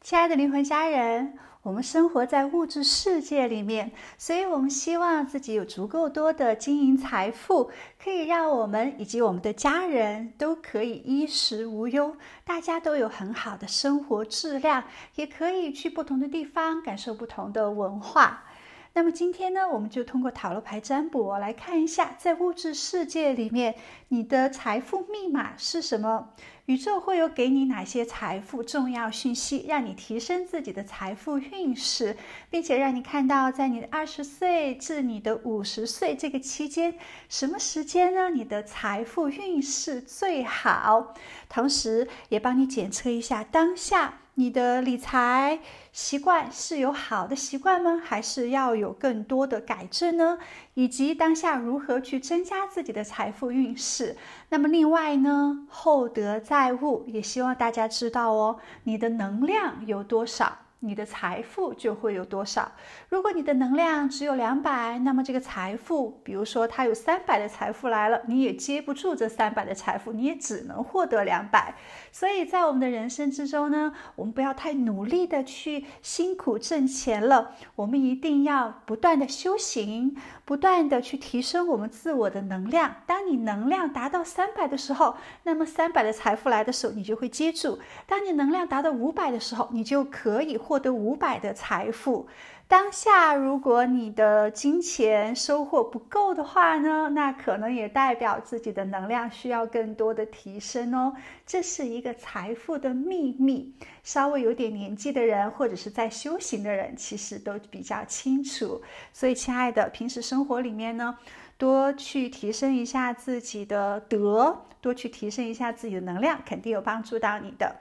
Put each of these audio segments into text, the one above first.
亲爱的灵魂家人，我们生活在物质世界里面，所以我们希望自己有足够多的金银财富，可以让我们以及我们的家人都可以衣食无忧，大家都有很好的生活质量，也可以去不同的地方感受不同的文化。那么今天呢，我们就通过塔罗牌占卜来看一下，在物质世界里面，你的财富密码是什么？宇宙会有给你哪些财富重要讯息，让你提升自己的财富运势，并且让你看到在你的20岁至你的50岁这个期间，什么时间呢？你的财富运势最好，同时也帮你检测一下当下你的理财习惯是有好的习惯吗？还是要有更多的改正呢？以及当下如何去增加自己的财富运势。那么另外呢，厚德载物，也希望大家知道哦，你的能量有多少，你的财富就会有多少。如果你的能量只有200，那么这个财富，比如说它有300的财富来了，你也接不住这300的财富，你也只能获得200。所以在我们的人生之中呢，我们不要太努力的去辛苦挣钱了，我们一定要不断的修行，不断的去提升我们自我的能量。当你能量达到300的时候，那么300的财富来的时候，你就会接住。当你能量达到500的时候，你就可以获得500的财富。当下如果你的金钱收获不够的话呢，那可能也代表自己的能量需要更多的提升哦。这是一个财富的秘密，稍微有点年纪的人或者是在修行的人其实都比较清楚。所以亲爱的，平时生活里面呢，多去提升一下自己的德，多去提升一下自己的能量，肯定有帮助到你的。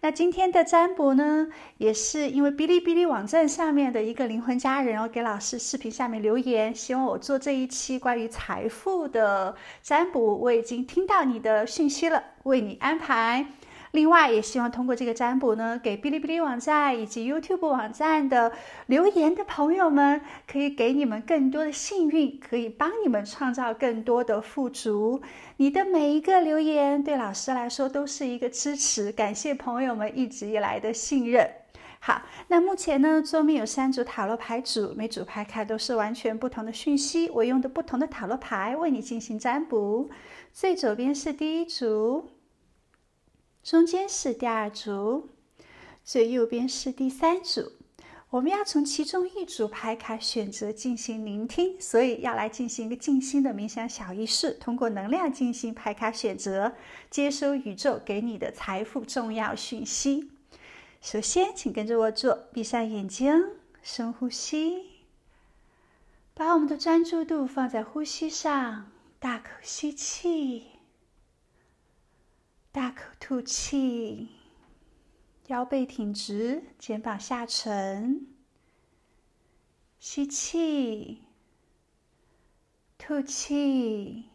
那今天的占卜呢，也是因为哔哩哔哩网站上面的一个灵魂家人给老师视频下面留言，希望我做这一期关于财富的占卜。我已经听到你的讯息了，为你安排。另外也希望通过这个占卜呢，给哔哩哔哩网站以及 YouTube 网站的留言的朋友们，可以给你们更多的幸运，可以帮你们创造更多的富足。你的每一个留言对老师来说都是一个支持，感谢朋友们一直以来的信任。好，那目前呢，桌面有3组塔罗牌组，每组牌卡都是完全不同的讯息，我用的不同的塔罗牌为你进行占卜。最左边是第1组，中间是第2组，最右边是第3组。我们要从其中1组牌卡选择进行聆听，所以要来进行一个静心的冥想小仪式，通过能量进行牌卡选择，接收宇宙给你的财富重要讯息。首先请跟着我做，闭上眼睛，深呼吸，把我们的专注度放在呼吸上，大口吸气，大口吐气，腰背挺直，肩膀下沉，吸气，吐气。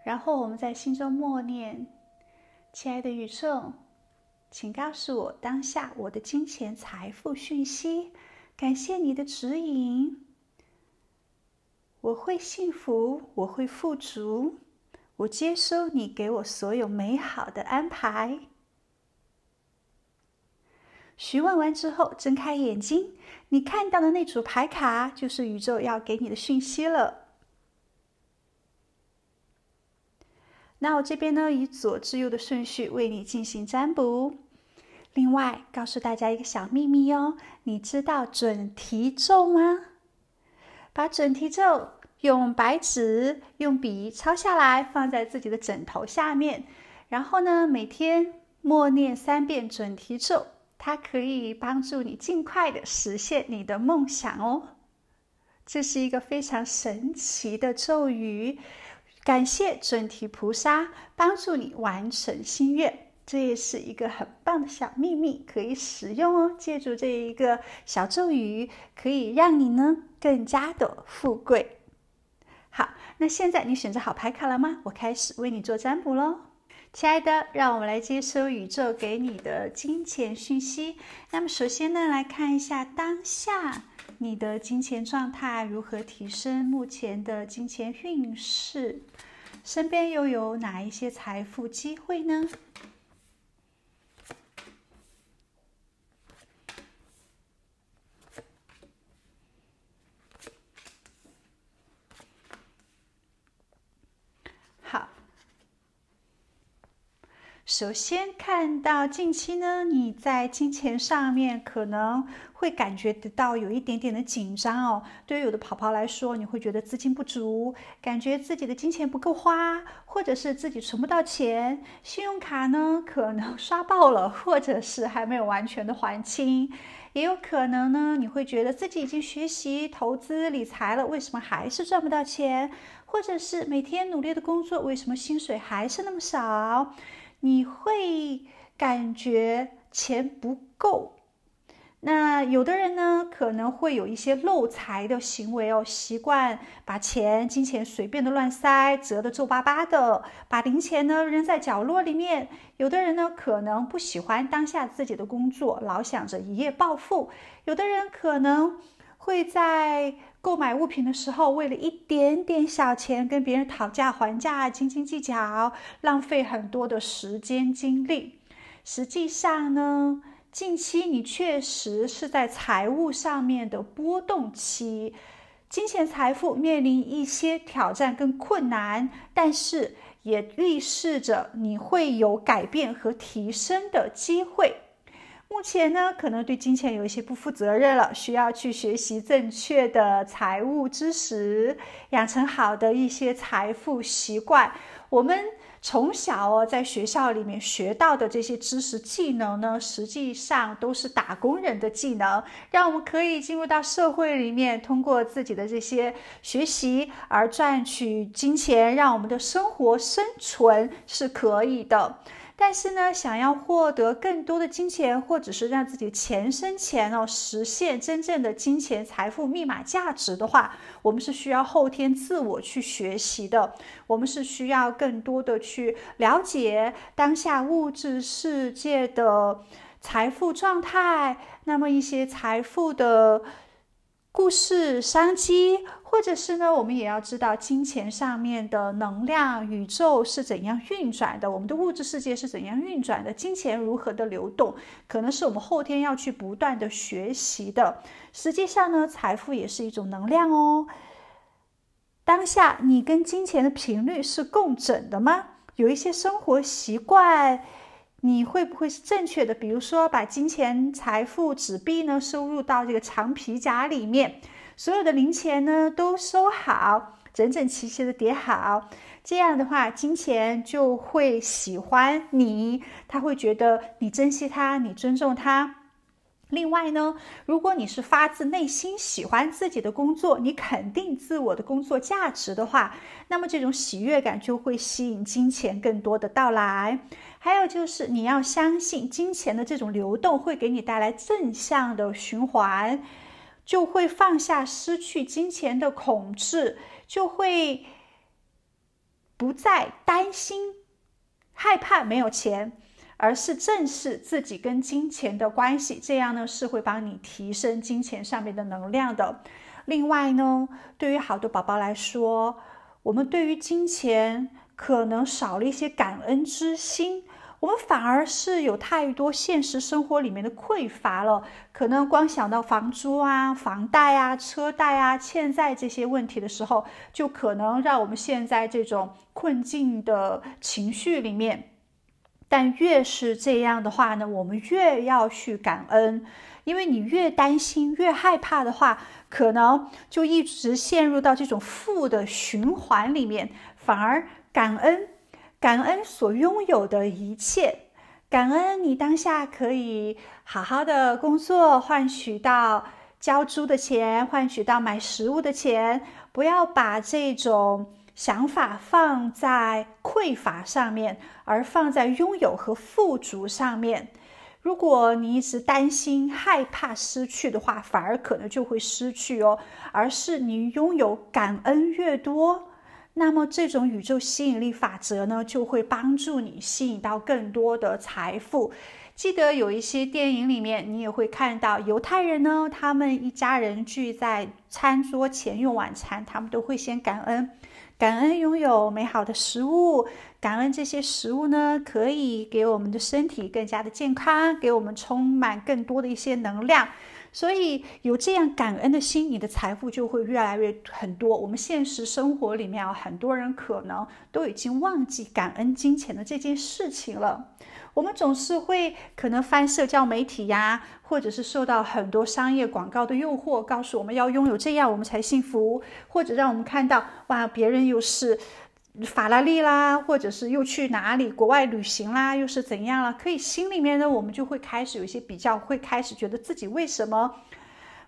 然后我们在心中默念：亲爱的宇宙，请告诉我当下我的金钱财富讯息，感谢你的指引。我会幸福，我会富足，我接收你给我所有美好的安排。询问完之后，睁开眼睛，你看到的那组牌卡就是宇宙要给你的讯息了。那我这边呢，以左至右的顺序为你进行占卜。另外，告诉大家一个小秘密哦，你知道准提咒吗？把准提咒用白纸、用笔抄下来，放在自己的枕头下面。然后呢，每天默念3遍准提咒，它可以帮助你尽快的实现你的梦想哦。这是一个非常神奇的咒语。感谢准提菩萨帮助你完成心愿，这也是一个很棒的小秘密，可以使用哦。借助这一个小咒语，可以让你呢更加的富贵。好，那现在你选择好牌卡了吗？我开始为你做占卜咯。亲爱的，让我们来接收宇宙给你的金钱讯息。那么首先呢，来看一下当下你的金钱状态如何提升目前的金钱运势。身边又有哪一些财富机会呢？好，首先看到近期呢，你在金钱上面可能会感觉得到有一点点的紧张哦。对于有的宝宝来说，你会觉得资金不足，感觉自己的金钱不够花，或者是自己存不到钱，信用卡呢可能刷爆了，或者是还没有完全的还清。也有可能呢，你会觉得自己已经学习投资理财了，为什么还是赚不到钱？或者是每天努力的工作，为什么薪水还是那么少？你会感觉钱不够。那有的人呢，可能会有一些漏财的行为哦，习惯把金钱随便的乱塞，折得皱巴巴的，把零钱呢扔在角落里面。有的人呢，可能不喜欢当下自己的工作，老想着一夜暴富。有的人可能会在购买物品的时候，为了一点点小钱跟别人讨价还价，斤斤计较，浪费很多的时间精力。实际上呢，近期你确实是在财务上面的波动期，金钱财富面临一些挑战跟困难，但是也预示着你会有改变和提升的机会。目前呢，可能对金钱有一些不负责任了，需要去学习正确的财务知识，养成好的一些财富习惯。我们从小在学校里面学到的这些知识技能呢，实际上都是打工人的技能，让我们可以进入到社会里面，通过自己的这些学习而赚取金钱，让我们的生活生存是可以的。但是呢，想要获得更多的金钱，或者是让自己钱生钱实现真正的金钱财富密码价值的话，我们是需要后天自我去学习的。我们是需要更多的去了解当下物质世界的财富状态，那么一些财富的故事、商机，或者是呢，我们也要知道金钱上面的能量、宇宙是怎样运转的，我们的物质世界是怎样运转的，金钱如何的流动，可能是我们后天要去不断的学习的。实际上呢，财富也是一种能量哦。当下你跟金钱的频率是共振的吗？有一些生活习惯你会不会是正确的？比如说把金钱财富纸币呢收入到这个长皮夹里面，所有的零钱呢都收好，整整齐齐的叠好，这样的话金钱就会喜欢你，他会觉得你珍惜他，你尊重他。另外呢，如果你是发自内心喜欢自己的工作，你肯定自我的工作价值的话，那么这种喜悦感就会吸引金钱更多的到来。还有就是你要相信金钱的这种流动会给你带来正向的循环，就会放下失去金钱的恐惧，就会不再担心害怕没有钱，而是正视自己跟金钱的关系，这样呢是会帮你提升金钱上面的能量的。另外呢，对于好多宝宝来说，我们对于金钱可能少了一些感恩之心，我们反而是有太多现实生活里面的匮乏了，可能光想到房租啊、房贷啊、车贷啊、欠债这些问题的时候，就可能让我们陷在这种困境的情绪里面。但越是这样的话呢，我们越要去感恩，因为你越担心越害怕的话，可能就一直陷入到这种负的循环里面，反而感恩所拥有的一切，感恩你当下可以好好的工作，换取到交租的钱，换取到买食物的钱，不要把这种想法放在匮乏上面，而放在拥有和富足上面。如果你一直担心害怕失去的话，反而可能就会失去哦。而是你拥有感恩越多，那么这种宇宙吸引力法则呢，就会帮助你吸引到更多的财富。记得有一些电影里面，你也会看到犹太人呢，他们一家人聚在餐桌前用晚餐，他们都会先感恩。感恩拥有美好的食物，感恩这些食物呢，可以给我们的身体更加的健康，给我们充满更多的一些能量。所以有这样感恩的心，你的财富就会越来越很多。我们现实生活里面很多人可能都已经忘记感恩金钱的这件事情了。我们总是会可能翻社交媒体呀，或者是受到很多商业广告的诱惑，告诉我们要拥有这样我们才幸福，或者让我们看到哇，别人又是法拉利啦，或者是又去哪里国外旅行啦，又是怎样了，可以心里面呢，我们就会开始有一些比较，会开始觉得自己为什么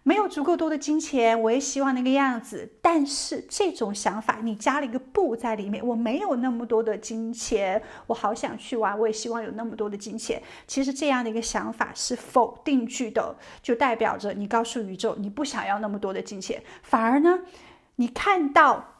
没有足够多的金钱，我也希望那个样子。但是这种想法你加了一个不在里面，我没有那么多的金钱，我好想去玩，我也希望有那么多的金钱。其实这样的一个想法是否定句的，就代表着你告诉宇宙你不想要那么多的金钱，反而呢，你看到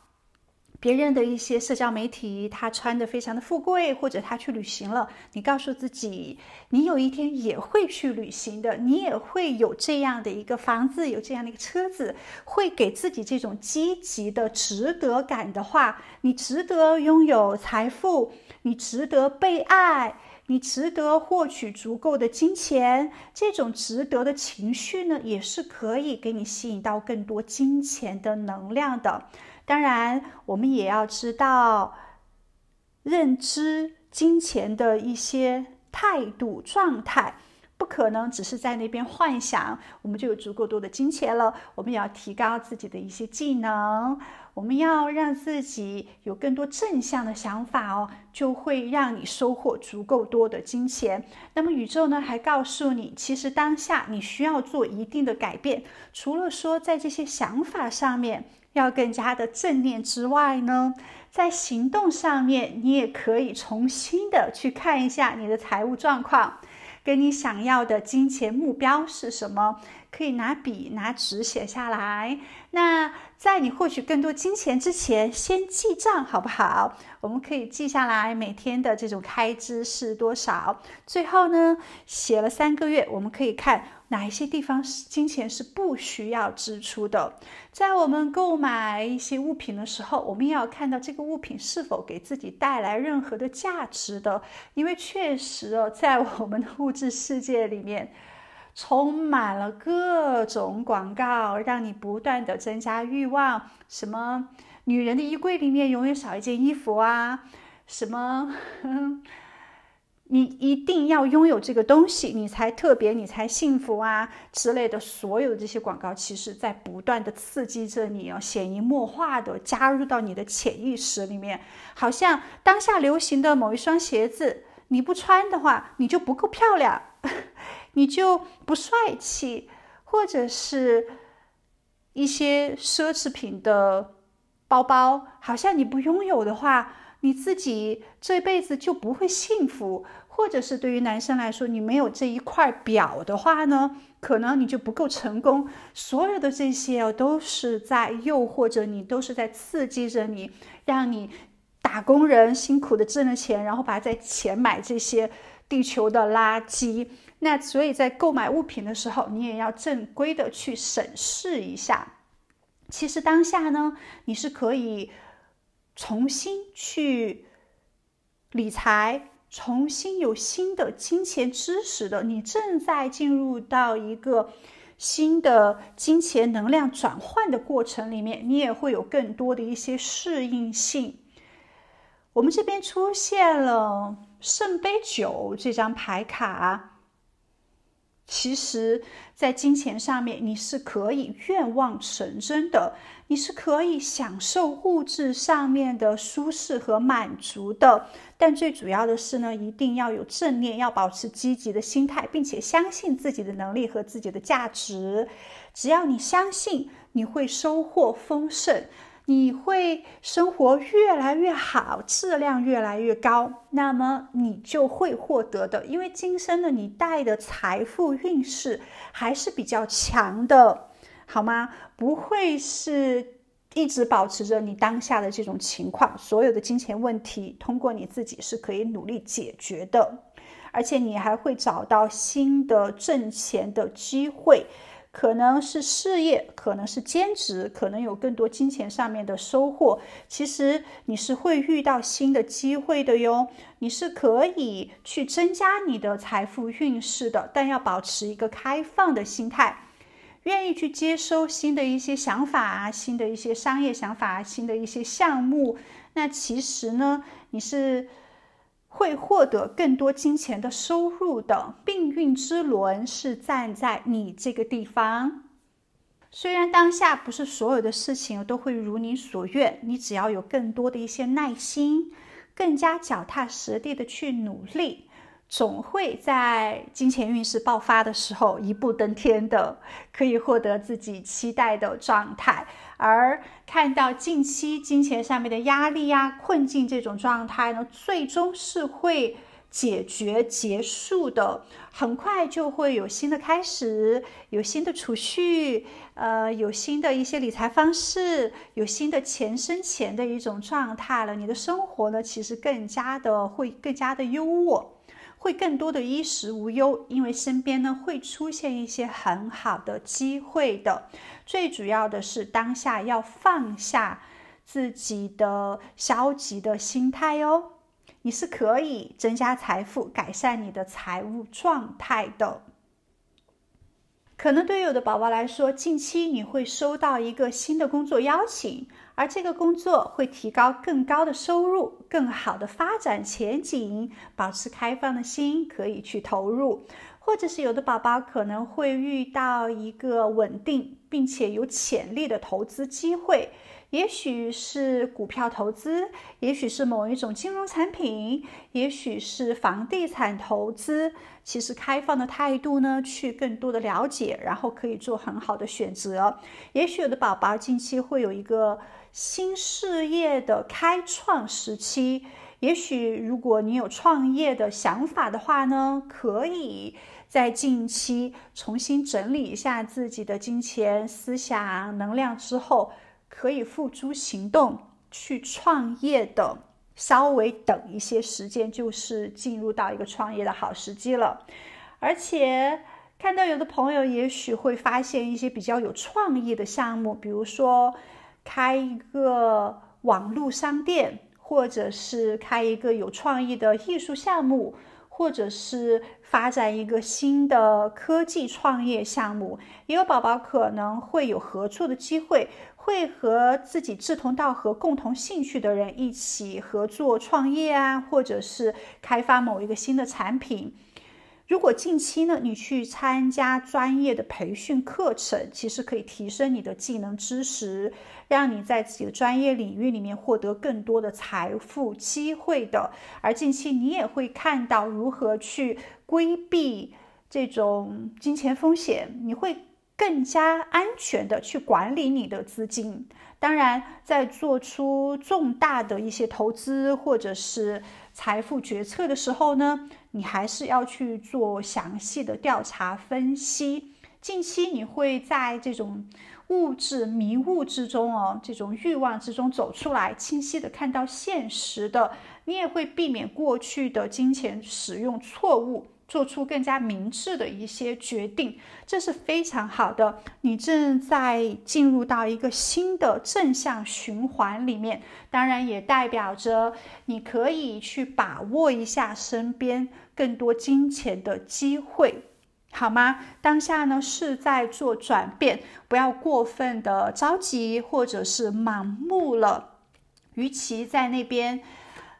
别人的一些社交媒体，他穿得非常的富贵，或者他去旅行了，你告诉自己，你有一天也会去旅行的，你也会有这样的一个房子，有这样的一个车子，会给自己这种积极的值得感的话，你值得拥有财富，你值得被爱，你值得获取足够的金钱，这种值得的情绪呢，也是可以给你吸引到更多金钱的能量的。当然，我们也要知道认知金钱的一些态度状态，不可能只是在那边幻想我们就有足够多的金钱了。我们也要提高自己的一些技能，我们要让自己有更多正向的想法哦，就会让你收获足够多的金钱。那么宇宙呢，还告诉你，其实当下你需要做一定的改变，除了说在这些想法上面要更加的正念之外呢，在行动上面你也可以重新的去看一下你的财务状况，跟你想要的金钱目标是什么，可以拿笔拿纸写下来。那在你获取更多金钱之前，先记账好不好？我们可以记下来每天的这种开支是多少，最后呢，写了3个月，我们可以看哪一些地方金钱是不需要支出的。在我们购买一些物品的时候，我们也要看到这个物品是否给自己带来任何的价值的，因为确实在我们的物质世界里面充满了各种广告，让你不断的增加欲望，什么女人的衣柜里面永远少一件衣服啊，什么你一定要拥有这个东西你才特别，你才幸福啊之类的，所有的这些广告其实在不断的刺激着你潜移默化的加入到你的潜意识里面。好像当下流行的某一双鞋子，你不穿的话你就不够漂亮你就不帅气，或者是一些奢侈品的包包，好像你不拥有的话，你自己这辈子就不会幸福。或者是对于男生来说，你没有这一块表的话呢，可能你就不够成功。所有的这些都是在诱惑着你，都是在刺激着你，让你打工人辛苦的挣了钱，然后把这钱买这些地球的垃圾。那所以在购买物品的时候，你也要正规的去审视一下。其实当下呢，你是可以重新去理财，重新有新的金钱知识的，你正在进入到一个新的金钱能量转换的过程里面，你也会有更多的一些适应性。我们这边出现了圣杯9这张牌卡，其实在金钱上面你是可以愿望成真的，你是可以享受物质上面的舒适和满足的。但最主要的是呢，一定要有正念，要保持积极的心态，并且相信自己的能力和自己的价值。只要你相信，你会收获丰盛，你会生活越来越好，质量越来越高，那么你就会获得的。因为今生的你带的财富运势还是比较强的，好吗？不会是一直保持着你当下的这种情况，所有的金钱问题通过你自己是可以努力解决的，而且你还会找到新的挣钱的机会，可能是事业，可能是兼职，可能有更多金钱上面的收获。其实你是会遇到新的机会的哟，你是可以去增加你的财富运势的，但要保持一个开放的心态，愿意去接收新的一些想法啊，新的一些商业想法，新的一些项目。那其实呢，你是会获得更多金钱的收入的，命运之轮是站在你这个地方。虽然当下不是所有的事情都会如你所愿，你只要有更多的一些耐心，更加脚踏实地的去努力，总会在金钱运势爆发的时候一步登天的，可以获得自己期待的状态。而看到近期金钱上面的压力啊、困境这种状态呢，最终是会解决结束的，很快就会有新的开始，有新的储蓄，有新的一些理财方式，有新的钱生钱的一种状态了。你的生活呢，其实会更加的优渥，会更多的衣食无忧，因为身边呢会出现一些很好的机会的。最主要的是当下要放下自己的消极的心态哦，你是可以增加财富，改善你的财务状态的。可能对有的宝宝来说，近期你会收到一个新的工作邀请，而这个工作会提高更高的收入，更好的发展前景，保持开放的心，可以去投入。或者是有的宝宝可能会遇到一个稳定并且有潜力的投资机会，也许是股票投资，也许是某一种金融产品，也许是房地产投资。其实开放的态度呢，去更多的了解，然后可以做很好的选择。也许有的宝宝近期会有一个新事业的开创时期，也许如果你有创业的想法的话呢，可以在近期重新整理一下自己的金钱思想能量之后，可以付诸行动去创业的。稍微等一些时间，就是进入到一个创业的好时机了。而且看到有的朋友也许会发现一些比较有创意的项目，比如说开一个网络商店，或者是开一个有创意的艺术项目，或者是发展一个新的科技创业项目。也有宝宝可能会有合作的机会，会和自己志同道合、共同兴趣的人一起合作创业啊，或者是开发某一个新的产品。如果近期呢，你去参加专业的培训课程，其实可以提升你的技能知识，让你在自己的专业领域里面获得更多的财富机会的。而近期你也会看到如何去规避这种金钱风险，你会更加安全的去管理你的资金。当然，在做出重大的一些投资或者是财富决策的时候呢，你还是要去做详细的调查分析。近期你会在这种物质迷雾之中这种欲望之中走出来，清晰的看到现实的，你也会避免过去的金钱使用错误，做出更加明智的一些决定，这是非常好的。你正在进入到一个新的正向循环里面，当然也代表着你可以去把握一下身边更多金钱的机会，好吗？当下呢是在做转变，不要过分的着急或者是盲目了。与其在那边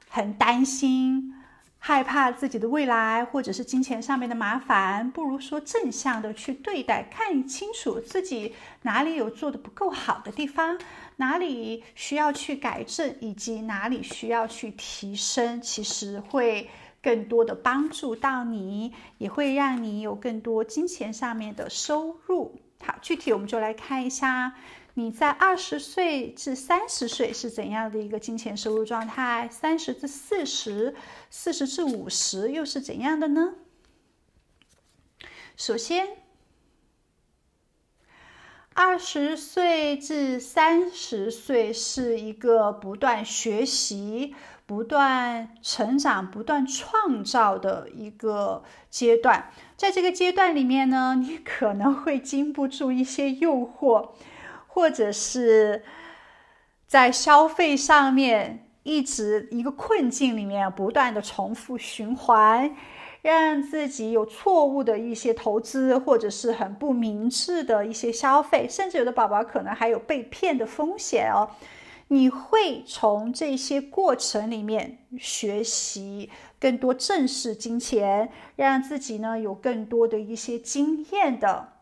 很担心害怕自己的未来或者是金钱上面的麻烦，不如说正向的去对待，看清楚自己哪里有做的不够好的地方，哪里需要去改正，以及哪里需要去提升，其实会更多的帮助到你，也会让你有更多金钱上面的收入。好，具体我们就来看一下你在20岁至30岁是怎样的一个金钱收入状态，30至40，40至50又是怎样的呢？首先20岁至30岁是一个不断学习、不断成长、不断创造的一个阶段。在这个阶段里面呢，你可能会经不住一些诱惑，或者是在消费上面一直一个困境里面不断的重复循环，让自己有错误的一些投资，或者是很不明智的一些消费，甚至有的宝宝可能还有被骗的风险哦。你会从这些过程里面学习更多正视金钱，让自己呢有更多的一些经验的。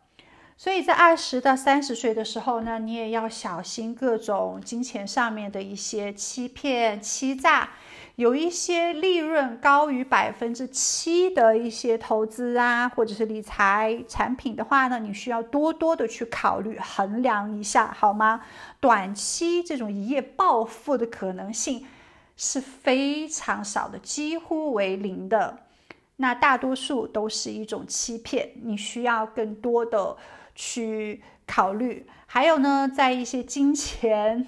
所以在20到30岁的时候呢，你也要小心各种金钱上面的一些欺骗、欺诈。有一些利润高于7%的一些投资啊，或者是理财产品的话呢，你需要多多的去考虑衡量一下，好吗？短期这种一夜暴富的可能性是非常少的，几乎为零的。那大多数都是一种欺骗，你需要更多的去考虑。还有呢，在一些金钱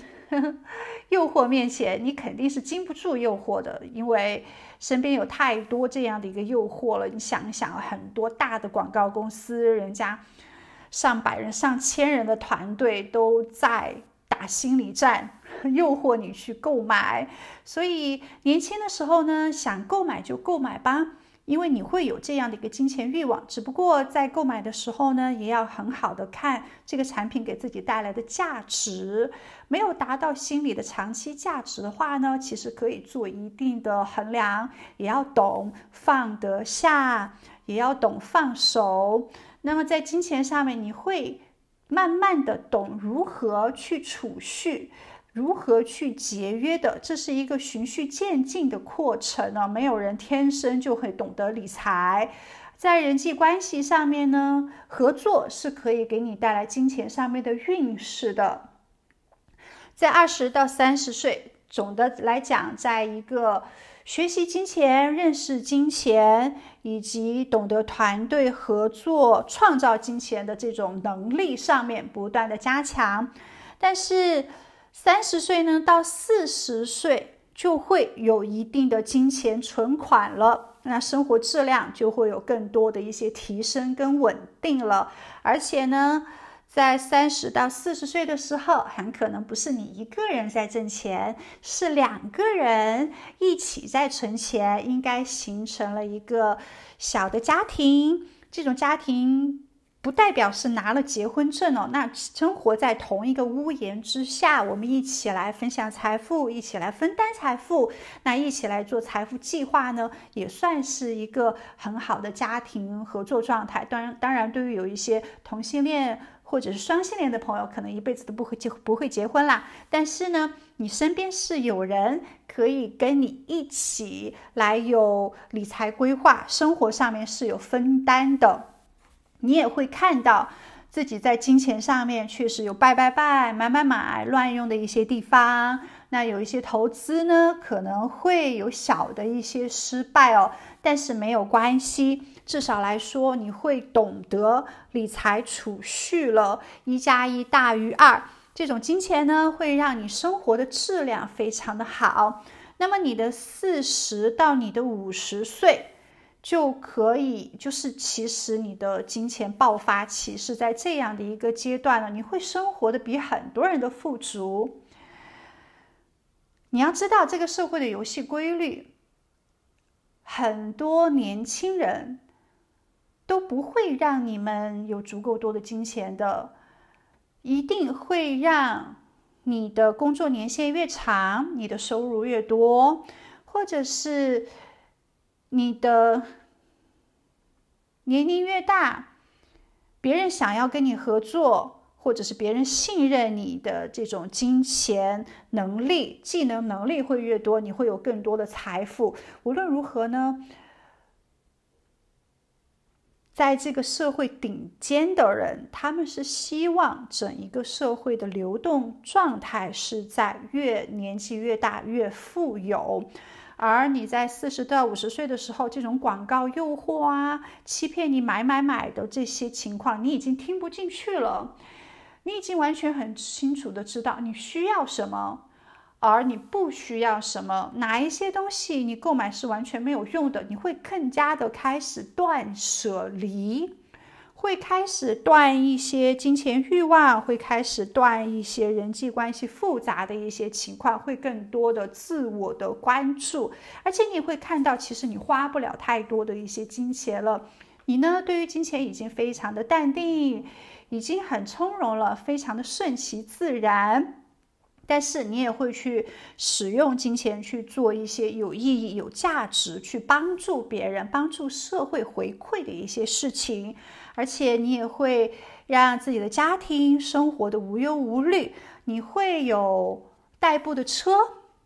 诱惑面前，你肯定是经不住诱惑的，因为身边有太多这样的一个诱惑了。你想一想，很多大的广告公司，人家上百人、上千人的团队都在打心理战，诱惑你去购买。所以年轻的时候呢，想购买就购买吧，因为你会有这样的一个金钱欲望。只不过在购买的时候呢，也要很好的看这个产品给自己带来的价值。没有达到心理的长期价值的话呢，其实可以做一定的衡量，也要懂放得下，也要懂放手。那么在金钱上面，你会慢慢的懂如何去储蓄，如何去节约的，这是一个循序渐进的过程呢。没有人天生就会懂得理财。在人际关系上面呢，合作是可以给你带来金钱上面的运势的。在20到30岁，总的来讲，在一个学习金钱、认识金钱以及懂得团队合作、创造金钱的这种能力上面不断的加强。但是30岁呢到40岁就会有一定的金钱存款了，那生活质量就会有更多的一些提升跟稳定了。而且呢，在30到40岁的时候，很可能不是你一个人在挣钱，是2个人一起在存钱，应该形成了一个小的家庭。这种家庭不代表是拿了结婚证哦，那生活在同一个屋檐之下，我们一起来分享财富，一起来分担财富，那一起来做财富计划呢，也算是一个很好的家庭合作状态。当然对于有一些同性恋或者是双性恋的朋友，可能一辈子都不会结婚啦，但是呢，你身边是有人可以跟你一起来有理财规划，生活上面是有分担的。你也会看到自己在金钱上面确实有买乱用的一些地方。那有一些投资呢，可能会有小的一些失败哦，但是没有关系，至少来说你会懂得理财储蓄了，1+1大于2。这种金钱呢，会让你生活的质量非常的好。那么你的40到你的50岁就可以，就是其实你的金钱爆发期是在这样的一个阶段了，你会生活的比很多人的富足。你要知道这个社会的游戏规律，很多年轻人都不会让你们有足够多的金钱的，一定会让你的工作年限越长，你的收入越多，或者是你的年龄越大，别人想要跟你合作，或者是别人信任你的这种金钱能力、技能能力会越多，你会有更多的财富。无论如何呢，在这个社会顶尖的人，他们是希望整一个社会的流动状态是在年纪越大越富有。而你在40到50岁的时候，这种广告诱惑啊、欺骗你买的这些情况，你已经听不进去了。你已经完全很清楚的知道你需要什么，而你不需要什么，哪一些东西你购买是完全没有用的，你会更加的开始断舍离，会开始断一些金钱欲望，会开始断一些人际关系复杂的一些情况，会更多的自我的关注，而且你会看到其实你花不了太多的一些金钱了，你呢对于金钱已经非常的淡定，已经很从容了，非常的顺其自然，但是你也会去使用金钱去做一些有意义、有价值，去帮助别人、帮助社会回馈的一些事情，而且你也会让自己的家庭生活的无忧无虑，你会有代步的车，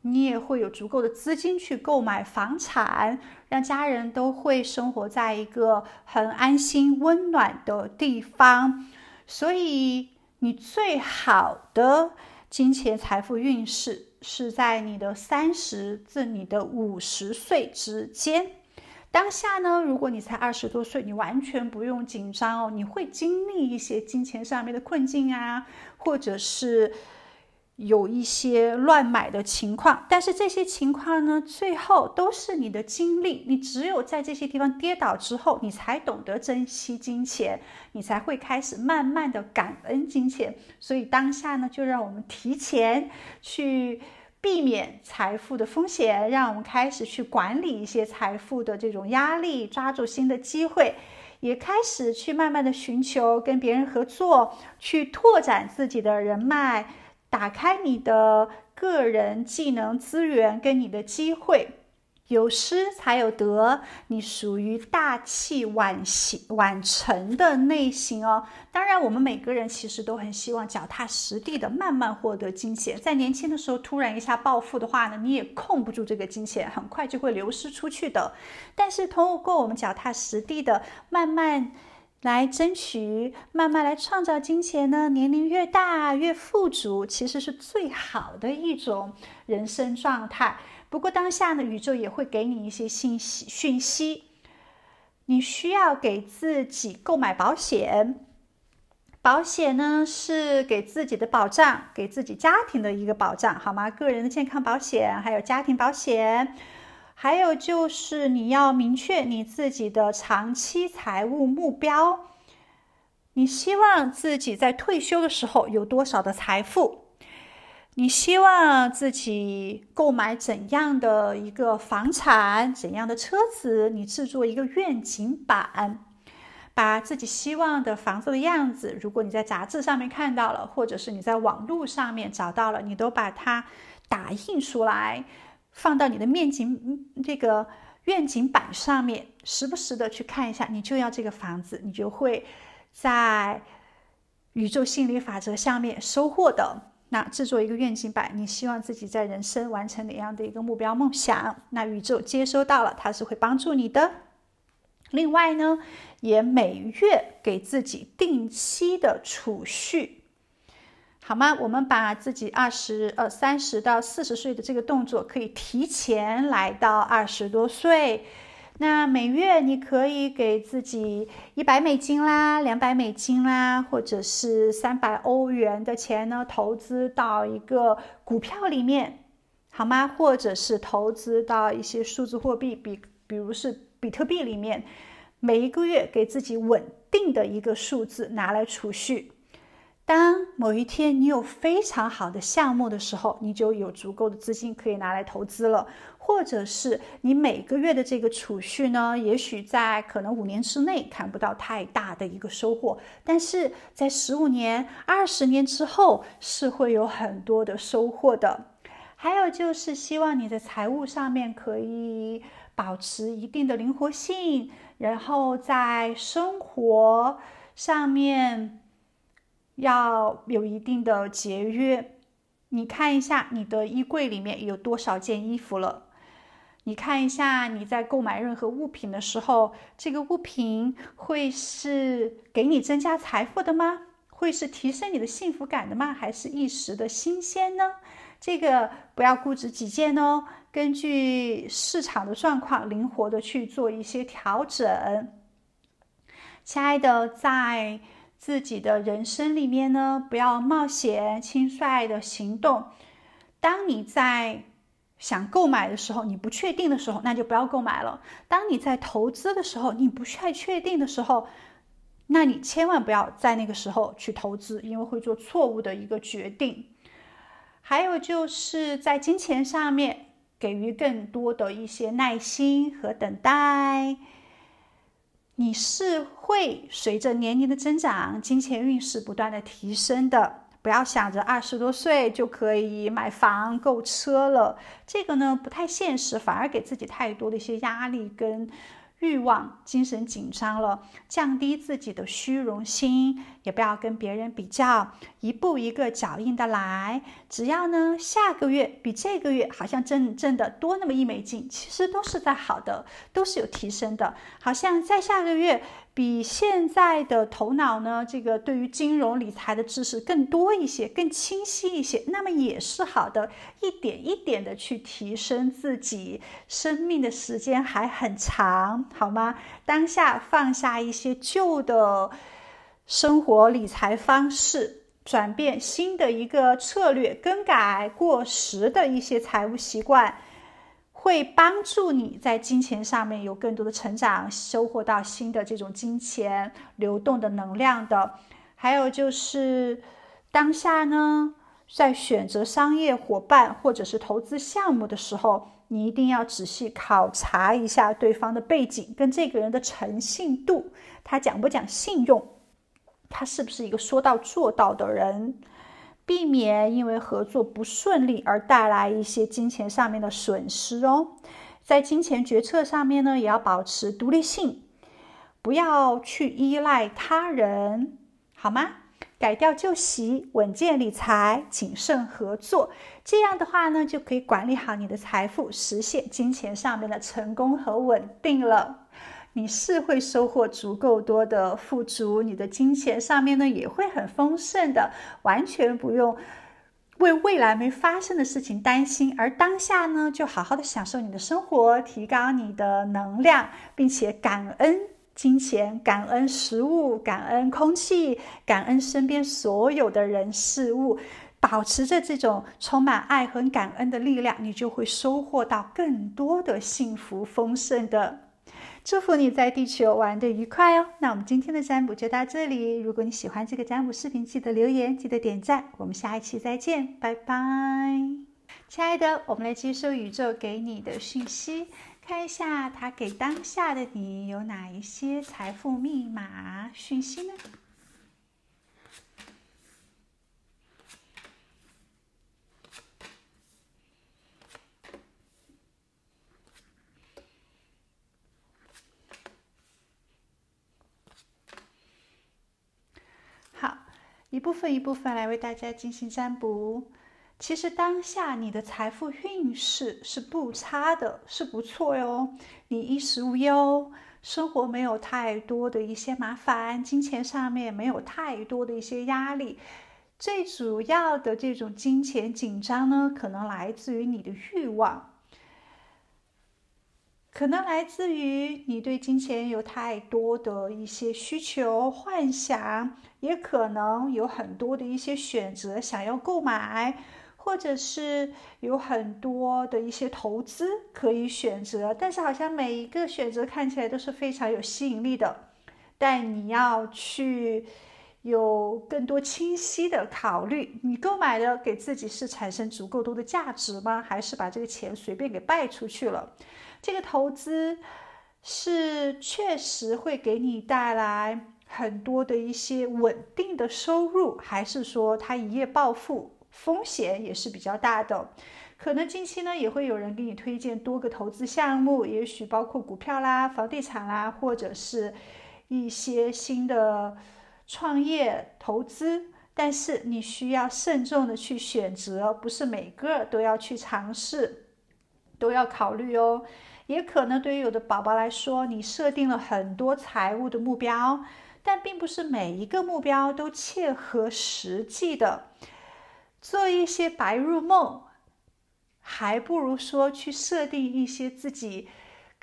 你也会有足够的资金去购买房产，让家人都会生活在一个很安心、温暖的地方。所以你最好的金钱财富运势是在你的30至你的50岁之间。当下呢，如果你才20多岁，你完全不用紧张哦，你会经历一些金钱上面的困境啊，或者是有一些乱买的情况，但是这些情况呢，最后都是你的经历，你只有在这些地方跌倒之后，你才懂得珍惜金钱，你才会开始慢慢的感恩金钱。所以当下呢，就让我们提前去避免财富的风险，让我们开始去管理一些财富的这种压力，抓住新的机会，也开始去慢慢的寻求跟别人合作，去拓展自己的人脉，打开你的个人技能资源跟你的机会，有失才有得，你属于大器晚成的类型哦。当然我们每个人其实都很希望脚踏实地的慢慢获得金钱，在年轻的时候突然一下暴富的话呢，你也控不住这个金钱，很快就会流失出去的。但是通过我们脚踏实地的慢慢来争取，慢慢来创造金钱呢，年龄越大越富足，其实是最好的一种人生状态。不过当下呢，宇宙也会给你一些讯息，你需要给自己购买保险。保险呢是给自己的保障，给自己家庭的一个保障，好吗？个人的健康保险，还有家庭保险。还有就是你要明确你自己的长期财务目标，你希望自己在退休的时候有多少的财富，你希望自己购买怎样的一个房产，怎样的车子，你制作一个愿景板，把自己希望的房子的样子，如果你在杂志上面看到了，或者是你在网络上面找到了，你都把它打印出来，放到你的这个愿景板上面，时不时的去看一下，你就要这个房子，你就会在宇宙心理法则下面收获的。那制作一个愿景板，你希望自己在人生完成哪样的一个目标梦想，那宇宙接收到了，它是会帮助你的。另外呢，也每月给自己定期的储蓄，好吗？我们把自己30到40岁的这个动作可以提前来到20多岁。那每月你可以给自己$100啦，$200啦，或者是300欧元的钱呢，投资到一个股票里面，好吗？或者是投资到一些数字货币，比如是比特币里面，每一个月给自己稳定的一个数字拿来储蓄。当某一天你有非常好的项目的时候，你就有足够的资金可以拿来投资了，或者是你每个月的这个储蓄呢，也许在可能5年之内看不到太大的一个收获，但是在15年、20年之后是会有很多的收获的。还有就是希望你在财务上面可以保持一定的灵活性，然后在生活上面要有一定的节约。你看一下你的衣柜里面有多少件衣服了，你看一下你在购买任何物品的时候，这个物品会是给你增加财富的吗？会是提升你的幸福感的吗？还是一时的新鲜呢？这个不要固执己见哦，根据市场的状况灵活的去做一些调整。亲爱的，在自己的人生里面呢，不要冒险轻率的行动。当你在想购买的时候，你不确定的时候，那就不要购买了。当你在投资的时候，你不太确定的时候，那你千万不要在那个时候去投资，因为会做错误的一个决定。还有就是在金钱上面给予更多的一些耐心和等待。你是会随着年龄的增长，金钱运势不断的提升的。不要想着20多岁就可以买房购车了，这个呢不太现实，反而给自己太多的一些压力跟欲望，精神紧张了，降低自己的虚荣心，也不要跟别人比较，一步一个脚印的来。只要呢下个月比这个月好像挣的多那么1美金，其实都是在好的，都是有提升的。好像在下个月比现在的头脑呢，这个对于金融理财的知识更多一些，更清晰一些，那么也是好的，一点一点的去提升自己。生命的时间还很长，好吗？当下放下一些旧的生活理财方式，转变新的一个策略，更改过时的一些财务习惯，会帮助你在金钱上面有更多的成长，收获到新的这种金钱流动的能量的。还有就是当下呢，在选择商业伙伴或者是投资项目的时候，你一定要仔细考察一下对方的背景跟这个人的诚信度，他讲不讲信用，他是不是一个说到做到的人，避免因为合作不顺利而带来一些金钱上面的损失哦。在金钱决策上面呢，也要保持独立性，不要去依赖他人，好吗？改掉旧习，稳健理财，谨慎合作，这样的话呢，就可以管理好你的财富，实现金钱上面的成功和稳定了。你是会收获足够多的富足，你的金钱上面呢也会很丰盛的，完全不用为未来没发生的事情担心，而当下呢就好好的享受你的生活，提高你的能量，并且感恩金钱，感恩食物，感恩空气，感恩身边所有的人事物，保持着这种充满爱和感恩的力量，你就会收获到更多的幸福丰盛的。祝福你在地球玩得愉快哦！那我们今天的占卜就到这里。如果你喜欢这个占卜视频，记得留言，记得点赞。我们下一期再见，拜拜！亲爱的，我们来接收宇宙给你的讯息，看一下它给当下的你有哪一些财富密码讯息呢？好，一部分一部分来为大家进行占卜。其实当下你的财富运势是不差的，是不错哟。你衣食无忧，生活没有太多的一些麻烦，金钱上面没有太多的一些压力。最主要的这种金钱紧张呢，可能来自于你的欲望，可能来自于你对金钱有太多的一些需求、幻想，也可能有很多的一些选择想要购买，或者是有很多的一些投资可以选择，但是好像每一个选择看起来都是非常有吸引力的，但你要去有更多清晰的考虑，你购买的给自己是产生足够多的价值吗？还是把这个钱随便给败出去了？这个投资是确实会给你带来很多的一些稳定的收入，还是说它一夜暴富，风险也是比较大的？可能近期呢也会有人给你推荐多个投资项目，也许包括股票啦、房地产啦，或者是一些新的创业投资，但是你需要慎重的去选择，不是每个都要去尝试，都要考虑哦。也可能对于有的宝宝来说，你设定了很多财务的目标，但并不是每一个目标都切合实际的。做一些白日梦，还不如说去设定一些自己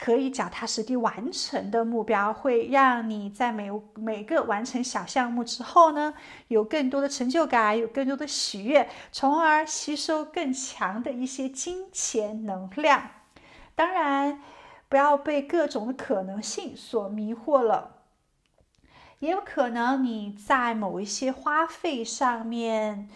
可以脚踏实地完成的目标，会让你在每个完成小项目之后呢，有更多的成就感，有更多的喜悦，从而吸收更强的一些金钱能量。当然，不要被各种的可能性所迷惑了。也有可能你在某一些花费上面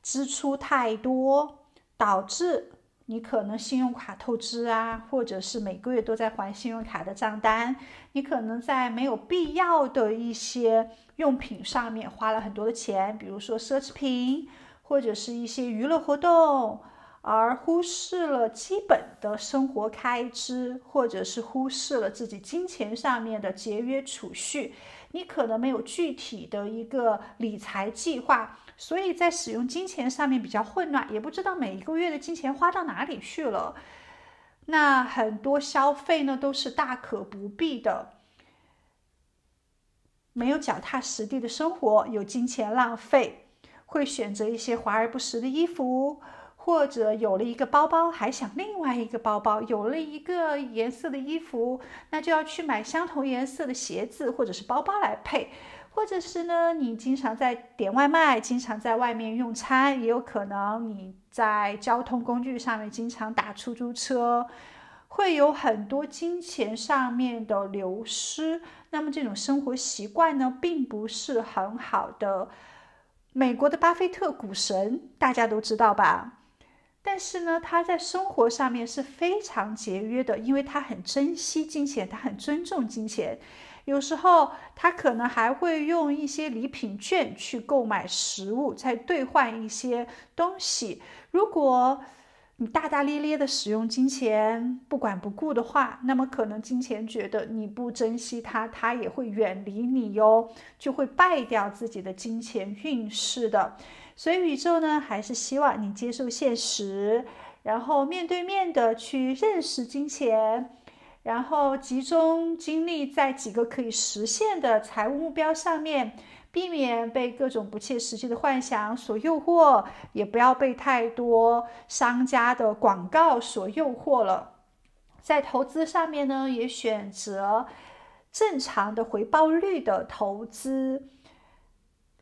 支出太多，导致你可能信用卡透支啊，或者是每个月都在还信用卡的账单，你可能在没有必要的一些用品上面花了很多的钱，比如说奢侈品或者是一些娱乐活动，而忽视了基本的生活开支，或者是忽视了自己金钱上面的节约储蓄。你可能没有具体的一个理财计划，所以在使用金钱上面比较混乱，也不知道每一个月的金钱花到哪里去了。那很多消费呢都是大可不必的，没有脚踏实地的生活，有金钱浪费，会选择一些华而不实的衣服，或者有了一个包包还想另外一个包包，有了一个颜色的衣服，那就要去买相同颜色的鞋子或者是包包来配，或者是呢，你经常在点外卖，经常在外面用餐，也有可能你在交通工具上面经常打出租车，会有很多金钱上面的流失。那么这种生活习惯呢，并不是很好的。美国的巴菲特股神大家都知道吧？但是呢，他在生活上面是非常节约的，因为他很珍惜金钱，他很尊重金钱。有时候他可能还会用一些礼品券去购买食物，再兑换一些东西。如果你大大咧咧的使用金钱，不管不顾的话，那么可能金钱觉得你不珍惜它，它也会远离你哟，就会败掉自己的金钱运势的。所以宇宙呢，还是希望你接受现实，然后面对面的去认识金钱，然后集中精力在几个可以实现的财务目标上面，避免被各种不切实际的幻想所诱惑，也不要被太多商家的广告所诱惑了。在投资上面呢，也选择正常的回报率的投资，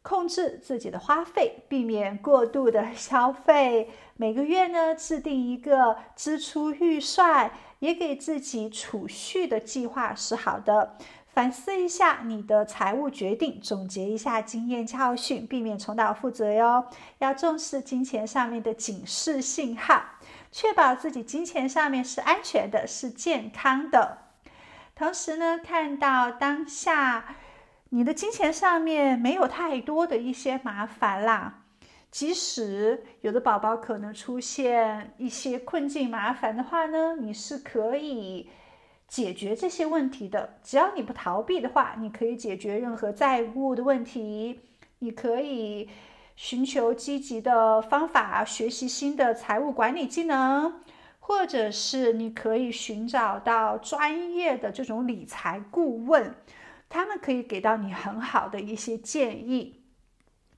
控制自己的花费，避免过度的消费。每个月呢，制定一个支出预算，也给自己储蓄的计划是好的。反思一下你的财务决定，总结一下经验教训，避免重蹈覆辙哟。要重视金钱上面的警示信号，确保自己金钱上面是安全的，是健康的。同时呢，看到当下你的金钱上面没有太多的一些麻烦啦，即使有的宝宝可能出现一些困境麻烦的话呢，你是可以解决这些问题的。只要你不逃避的话，你可以解决任何债务的问题，你可以寻求积极的方法，学习新的财务管理技能，或者是你可以寻找到专业的这种理财顾问，他们可以给到你很好的一些建议。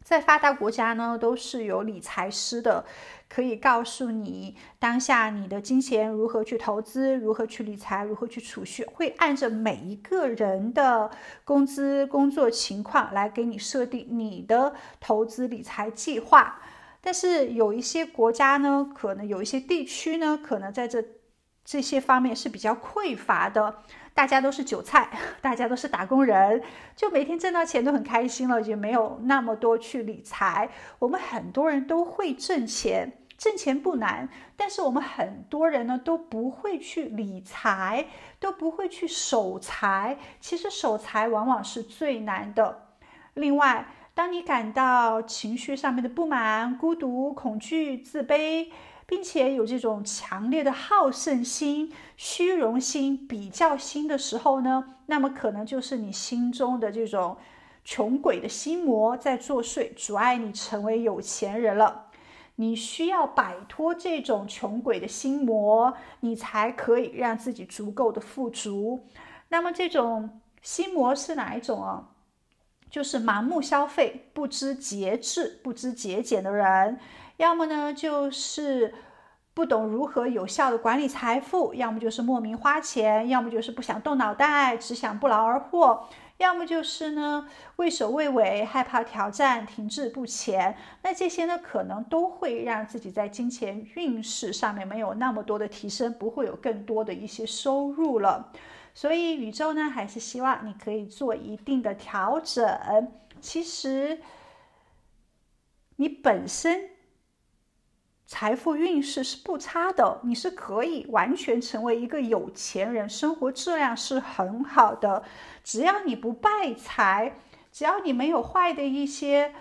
在发达国家呢，都是有理财师的，可以告诉你当下你的金钱如何去投资，如何去理财，如何去储蓄，会按照每一个人的工资工作情况来给你设定你的投资理财计划。但是有一些国家呢，可能有一些地区呢，可能在这些方面是比较匮乏的，大家都是韭菜，大家都是打工人，就每天挣到钱都很开心了，也没有那么多去理财。我们很多人都会挣钱，挣钱不难，但是我们很多人呢都不会去理财，都不会去守财。其实守财往往是最难的。另外，当你感到情绪上面的不满、孤独、恐惧、自卑，并且有这种强烈的好胜心、虚荣心、比较心的时候呢，那么可能就是你心中的这种穷鬼的心魔在作祟，阻碍你成为有钱人了。你需要摆脱这种穷鬼的心魔，你才可以让自己足够的富足。那么这种心魔是哪一种啊？就是盲目消费、不知节制、不知节俭的人，要么呢就是不懂如何有效的管理财富，要么就是莫名花钱，要么就是不想动脑袋，只想不劳而获，要么就是呢畏首畏尾，害怕挑战，停滞不前。那这些呢可能都会让自己在金钱运势上面没有那么多的提升，不会有更多的一些收入了。所以宇宙呢还是希望你可以做一定的调整。其实你本身财富运势是不差的，你是可以完全成为一个有钱人，生活质量是很好的。只要你不败财，只要你没有坏的一些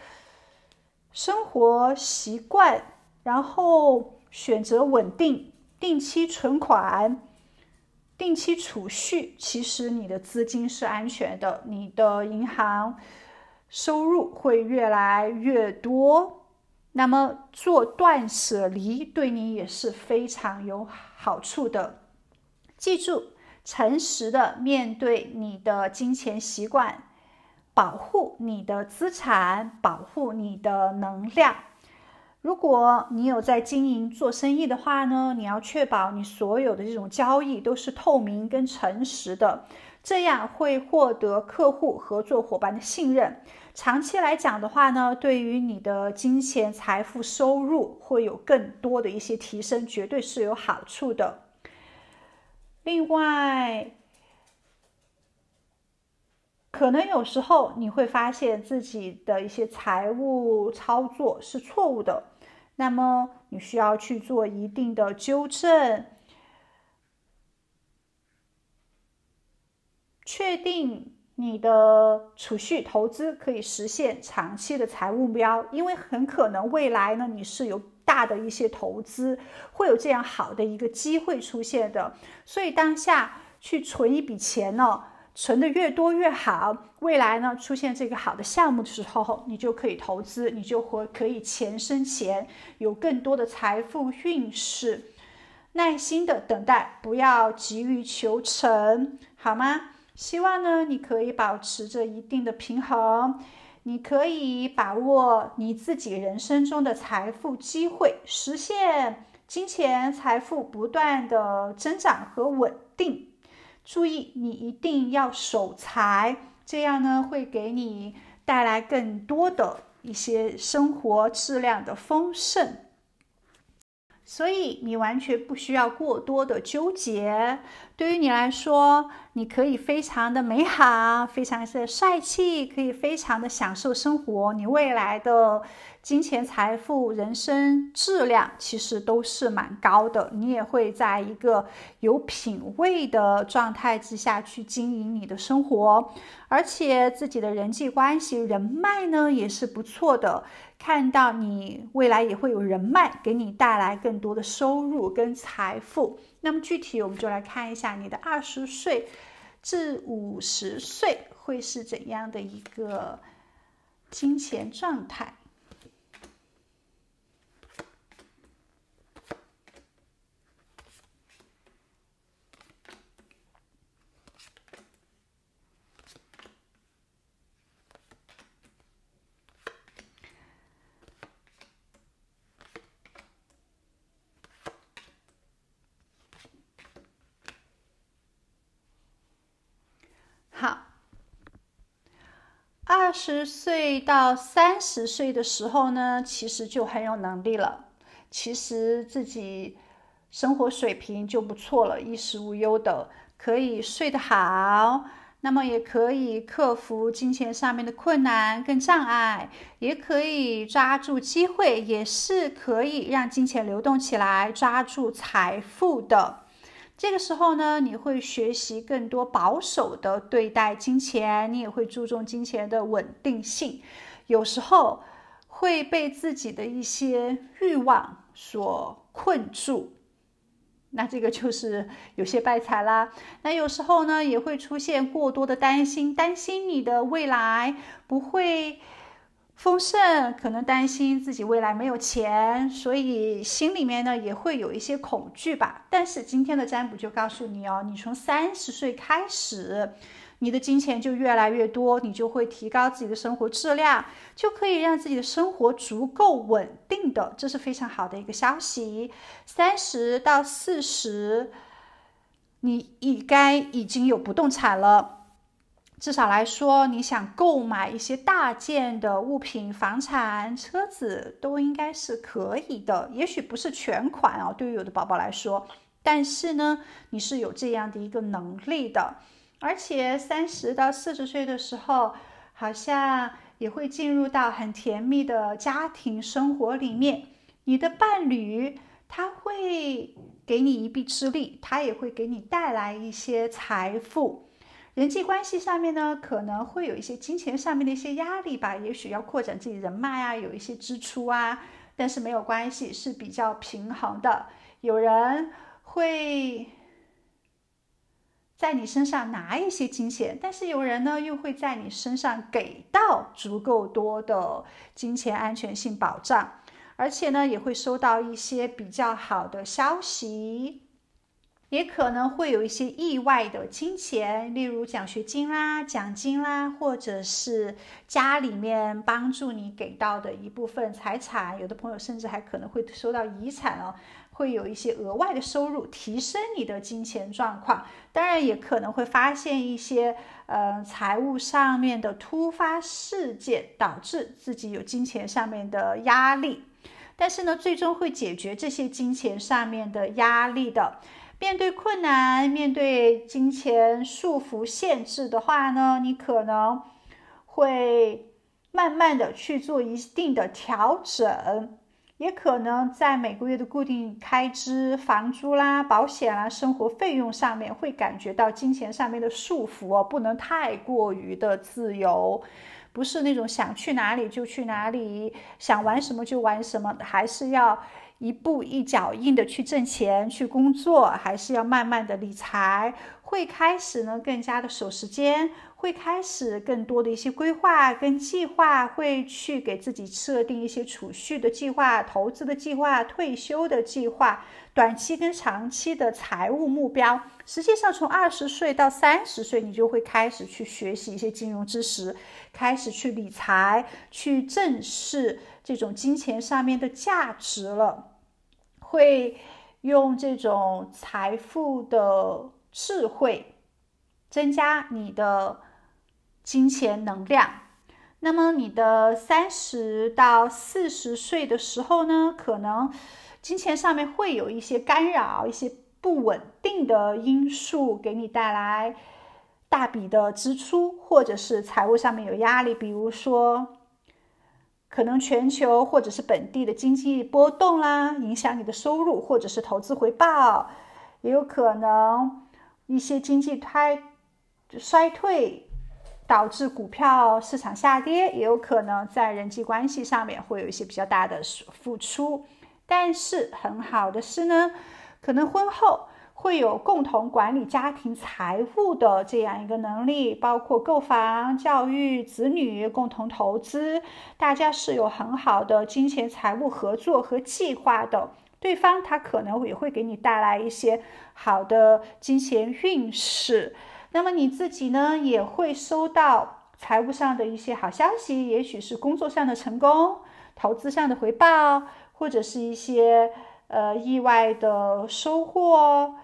生活习惯，然后选择稳定、定期存款、定期储蓄，其实你的资金是安全的，你的银行收入会越来越多。那么做断舍离对你也是非常有好处的。记住，诚实的面对你的金钱习惯，保护你的资产，保护你的能量。如果你有在经营做生意的话呢，你要确保你所有的这种交易都是透明跟诚实的，这样会获得客户、合作伙伴的信任。长期来讲的话呢，对于你的金钱、财富、收入会有更多的一些提升，绝对是有好处的。另外，可能有时候你会发现自己的一些财务操作是错误的，那么你需要去做一定的纠正，确定你的储蓄投资可以实现长期的财务目标，因为很可能未来呢你是有大的一些投资，会有这样好的一个机会出现的，所以当下去存一笔钱呢，存的越多越好，未来呢出现这个好的项目的时候，你就可以投资，你就可以钱生钱，有更多的财富运势。耐心的等待，不要急于求成，好吗？希望呢你可以保持着一定的平衡，你可以把握你自己人生中的财富机会，实现金钱财富不断的增长和稳定。注意，你一定要守财，这样呢会给你带来更多的一些生活质量的丰盛。所以你完全不需要过多的纠结，对于你来说，你可以非常的美好，非常的帅气，可以非常的享受生活，你未来的金钱财富人生质量其实都是蛮高的，你也会在一个有品味的状态之下去经营你的生活，而且自己的人际关系人脉呢也是不错的，看到你未来也会有人脉给你带来更多的收入跟财富。那么具体我们就来看一下你的20岁至50岁会是怎样的一个金钱状态。好，20岁到30岁的时候呢，其实就很有能力了，其实自己生活水平就不错了，衣食无忧的，可以睡得好，那么也可以克服金钱上面的困难跟障碍，也可以抓住机会，也是可以让金钱流动起来，抓住财富的。这个时候呢，你会学习更多保守的对待金钱，你也会注重金钱的稳定性，有时候会被自己的一些欲望所困住，那这个就是有些败财啦。那有时候呢，也会出现过多的担心，担心你的未来不会丰盛，可能担心自己未来没有钱，所以心里面呢也会有一些恐惧吧。但是今天的占卜就告诉你哦，你从30岁开始，你的金钱就越来越多，你就会提高自己的生活质量，就可以让自己的生活足够稳定的，这是非常好的一个消息。30到40，你应该已经有不动产了。至少来说，你想购买一些大件的物品、房产、车子，都应该是可以的。也许不是全款哦，对于有的宝宝来说，但是呢，你是有这样的一个能力的。而且30到40岁的时候，好像也会进入到很甜蜜的家庭生活里面。你的伴侣他会给你一臂之力，他也会给你带来一些财富。人际关系上面呢，可能会有一些金钱上面的一些压力吧，也许要扩展自己人脉啊，有一些支出啊，但是没有关系，是比较平衡的。有人会在你身上拿一些金钱，但是有人呢又会在你身上给到足够多的金钱安全性保障，而且呢也会收到一些比较好的消息。也可能会有一些意外的金钱，例如奖学金啦、奖金啦，或者是家里面帮助你给到的一部分财产，有的朋友甚至还可能会收到遗产哦，会有一些额外的收入，提升你的金钱状况。当然也可能会发现一些财务上面的突发事件，导致自己有金钱上面的压力，但是呢最终会解决这些金钱上面的压力的。面对困难，面对金钱束缚限制的话呢，你可能会慢慢的去做一定的调整，也可能在每个月的固定开支、房租啦、保险啦、生活费用上面会感觉到金钱上面的束缚哦，不能太过于的自由，不是那种想去哪里就去哪里，想玩什么就玩什么，还是要一步一脚印的去挣钱去工作，还是要慢慢的理财，会开始呢更加的守时间，会开始更多的一些规划跟计划，会去给自己设定一些储蓄的计划、投资的计划、退休的计划，短期跟长期的财务目标。实际上从20岁到30岁，你就会开始去学习一些金融知识，开始去理财，去正视这种金钱上面的价值了，会用这种财富的智慧增加你的金钱能量。那么你的30到40岁的时候呢，可能金钱上面会有一些干扰，一些不稳定的因素给你带来大笔的支出，或者是财务上面有压力，比如说可能全球或者是本地的经济波动啦，影响你的收入，或者是投资回报，也有可能一些经济衰退导致股票市场下跌，也有可能在人际关系上面会有一些比较大的付出。但是很好的是呢，可能婚后会有共同管理家庭财务的这样一个能力，包括购房、教育子女、共同投资，大家是有很好的金钱财务合作和计划的。对方他可能也会给你带来一些好的金钱运势，那么你自己呢也会收到财务上的一些好消息，也许是工作上的成功、投资上的回报，或者是一些意外的收获，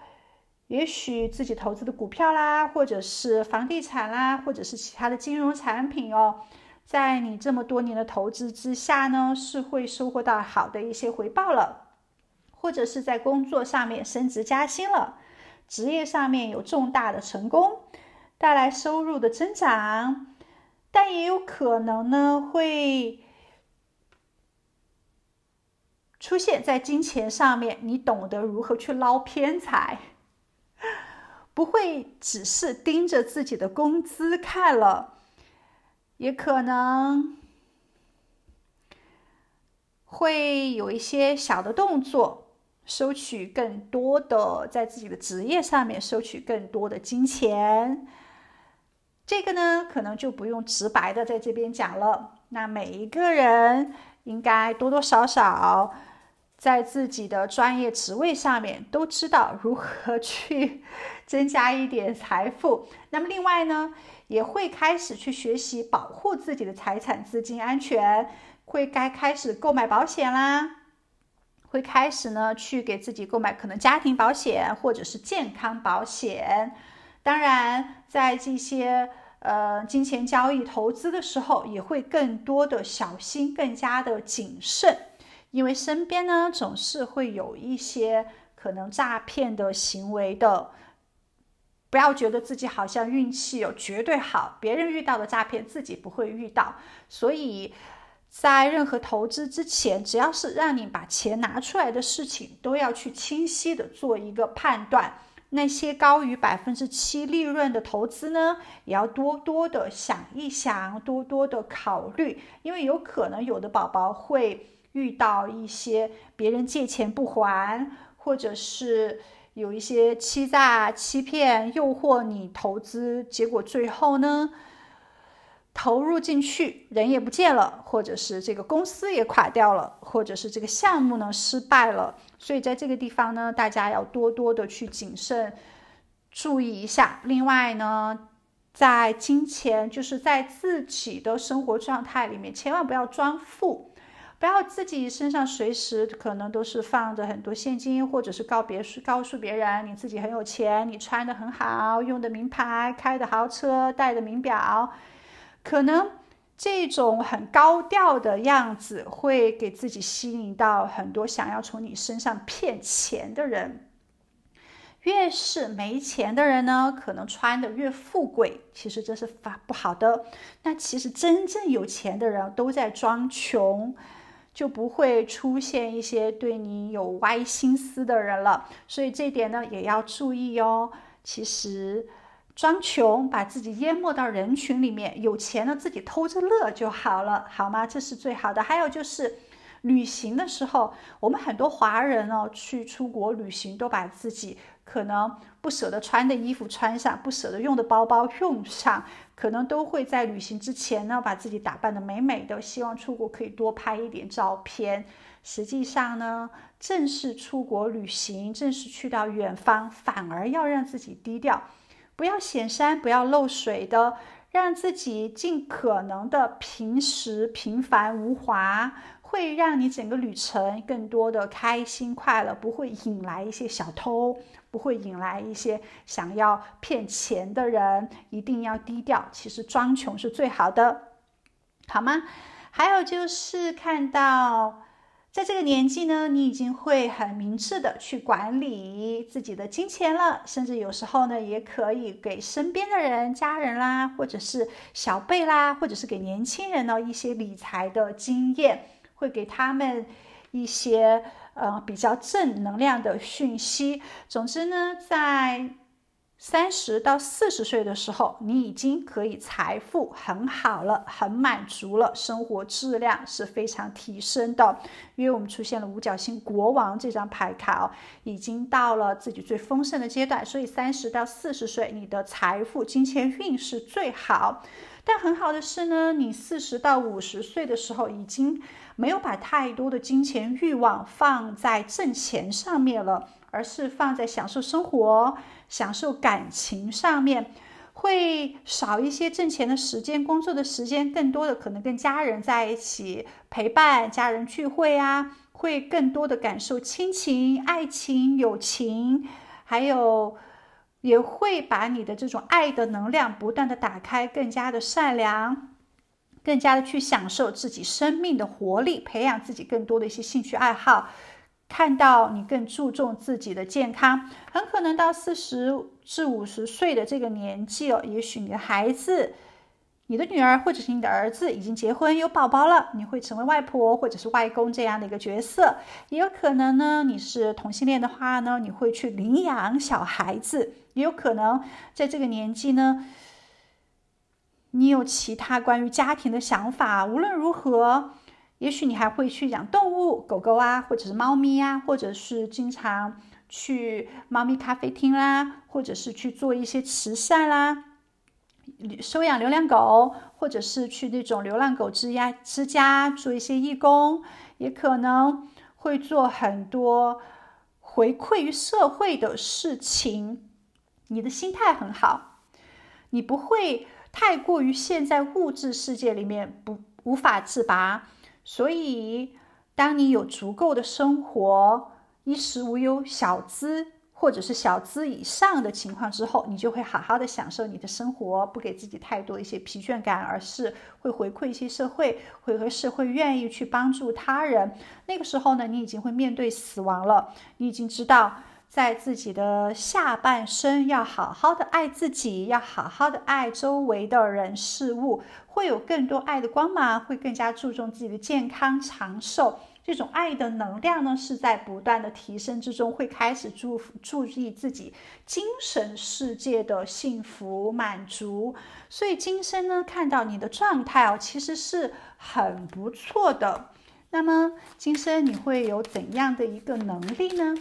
也许自己投资的股票啦，或者是房地产啦，或者是其他的金融产品哦，在你这么多年的投资之下呢，是会收获到好的一些回报了，或者是在工作上面升职加薪了，职业上面有重大的成功，带来收入的增长，但也有可能呢会出现在金钱上面，你懂得如何去捞偏财，不会只是盯着自己的工资看了，也可能会有一些小的动作，收取更多的，在自己的职业上面收取更多的金钱。这个呢可能就不用直白的在这边讲了，那每一个人应该多多少少在自己的专业职位上面都知道如何去增加一点财富。那么另外呢，也会开始去学习保护自己的财产资金安全，会开始购买保险啦，会开始呢去给自己购买可能家庭保险或者是健康保险。当然在这些金钱交易投资的时候，也会更多的小心，更加的谨慎，因为身边呢总是会有一些可能诈骗的行为的。不要觉得自己好像运气绝对好，别人遇到的诈骗自己不会遇到。所以在任何投资之前，只要是让你把钱拿出来的事情，都要去清晰的做一个判断。那些高于7%利润的投资呢，也要多多的想一想，多多的考虑，因为有可能有的宝宝会遇到一些别人借钱不还，或者是有一些欺诈、欺骗、诱惑你投资，结果最后呢，投入进去人也不见了，或者是这个公司也垮掉了，或者是这个项目呢失败了。所以在这个地方呢，大家要多多的去谨慎注意一下。另外呢，在金钱就是在自己的生活状态里面，千万不要装富，不要自己身上随时可能都是放着很多现金，或者是告诉别人你自己很有钱，你穿得很好，用的名牌，开的豪车，戴的名表。可能这种很高调的样子会给自己吸引到很多想要从你身上骗钱的人。越是没钱的人呢，可能穿得越富贵，其实这是不好的。那其实真正有钱的人都在装穷，就不会出现一些对你有歪心思的人了。所以这点呢也要注意哦。其实装穷，把自己淹没到人群里面，有钱呢自己偷着乐就好了，好吗？这是最好的。还有就是旅行的时候，我们很多华人去出国旅行，都把自己可能不舍得穿的衣服穿上，不舍得用的包包用上，可能都会在旅行之前呢把自己打扮得美美的，希望出国可以多拍一点照片。实际上呢，正式出国旅行，正式去到远方，反而要让自己低调，不要显山，不要漏水的，让自己尽可能的平实、平凡无华，会让你整个旅程更多的开心快乐，不会引来一些小偷，不会引来一些想要骗钱的人。一定要低调，其实装穷是最好的，好吗？还有就是看到在这个年纪呢，你已经会很明智的去管理自己的金钱了，甚至有时候呢，也可以给身边的人、家人啦，或者是小辈啦，或者是给年轻人呢一些理财的经验，会给他们一些比较正能量的讯息。总之呢，在30到40岁的时候，你已经可以财富很好了，很满足了，生活质量是非常提升的。因为我们出现了五角星国王这张牌卡已经到了自己最丰盛的阶段，所以30到40岁你的财富金钱运势最好。但很好的是呢，你40到50岁的时候已经没有把太多的金钱欲望放在挣钱上面了，而是放在享受生活、享受感情上面，会少一些挣钱的时间、工作的时间，更多的可能跟家人在一起陪伴、家人聚会啊，会更多的感受亲情、爱情、友情，还有也会把你的这种爱的能量不断的打开，更加的善良，更加的去享受自己生命的活力，培养自己更多的一些兴趣爱好。看到你更注重自己的健康，很可能到40至50岁的这个年纪也许你的孩子、你的女儿或者是你的儿子已经结婚有宝宝了，你会成为外婆或者是外公这样的一个角色。也有可能呢，你是同性恋的话呢，你会去领养小孩子。也有可能在这个年纪呢，你有其他关于家庭的想法。无论如何，也许你还会去养动物，狗狗啊，或者是猫咪啊，或者是经常去猫咪咖啡厅啦，或者是去做一些慈善啦。收养流浪狗，或者是去那种流浪狗之家做一些义工，也可能会做很多回馈于社会的事情。你的心态很好，你不会太过于陷在物质世界里面无法自拔，所以当你有足够的生活，衣食无忧，小资或者是小资以上的情况之后，你就会好好的享受你的生活，不给自己太多一些疲倦感，而是会回馈一些社会，会和社会愿意去帮助他人。那个时候呢，你已经会面对死亡了，你已经知道在自己的下半生要好好的爱自己，要好好的爱周围的人事物，会有更多爱的光芒，会更加注重自己的健康长寿。这种爱的能量呢，是在不断的提升之中，会开始注意自己精神世界的幸福满足。所以今生呢，看到你的状态其实是很不错的。那么今生你会有怎样的一个能力呢？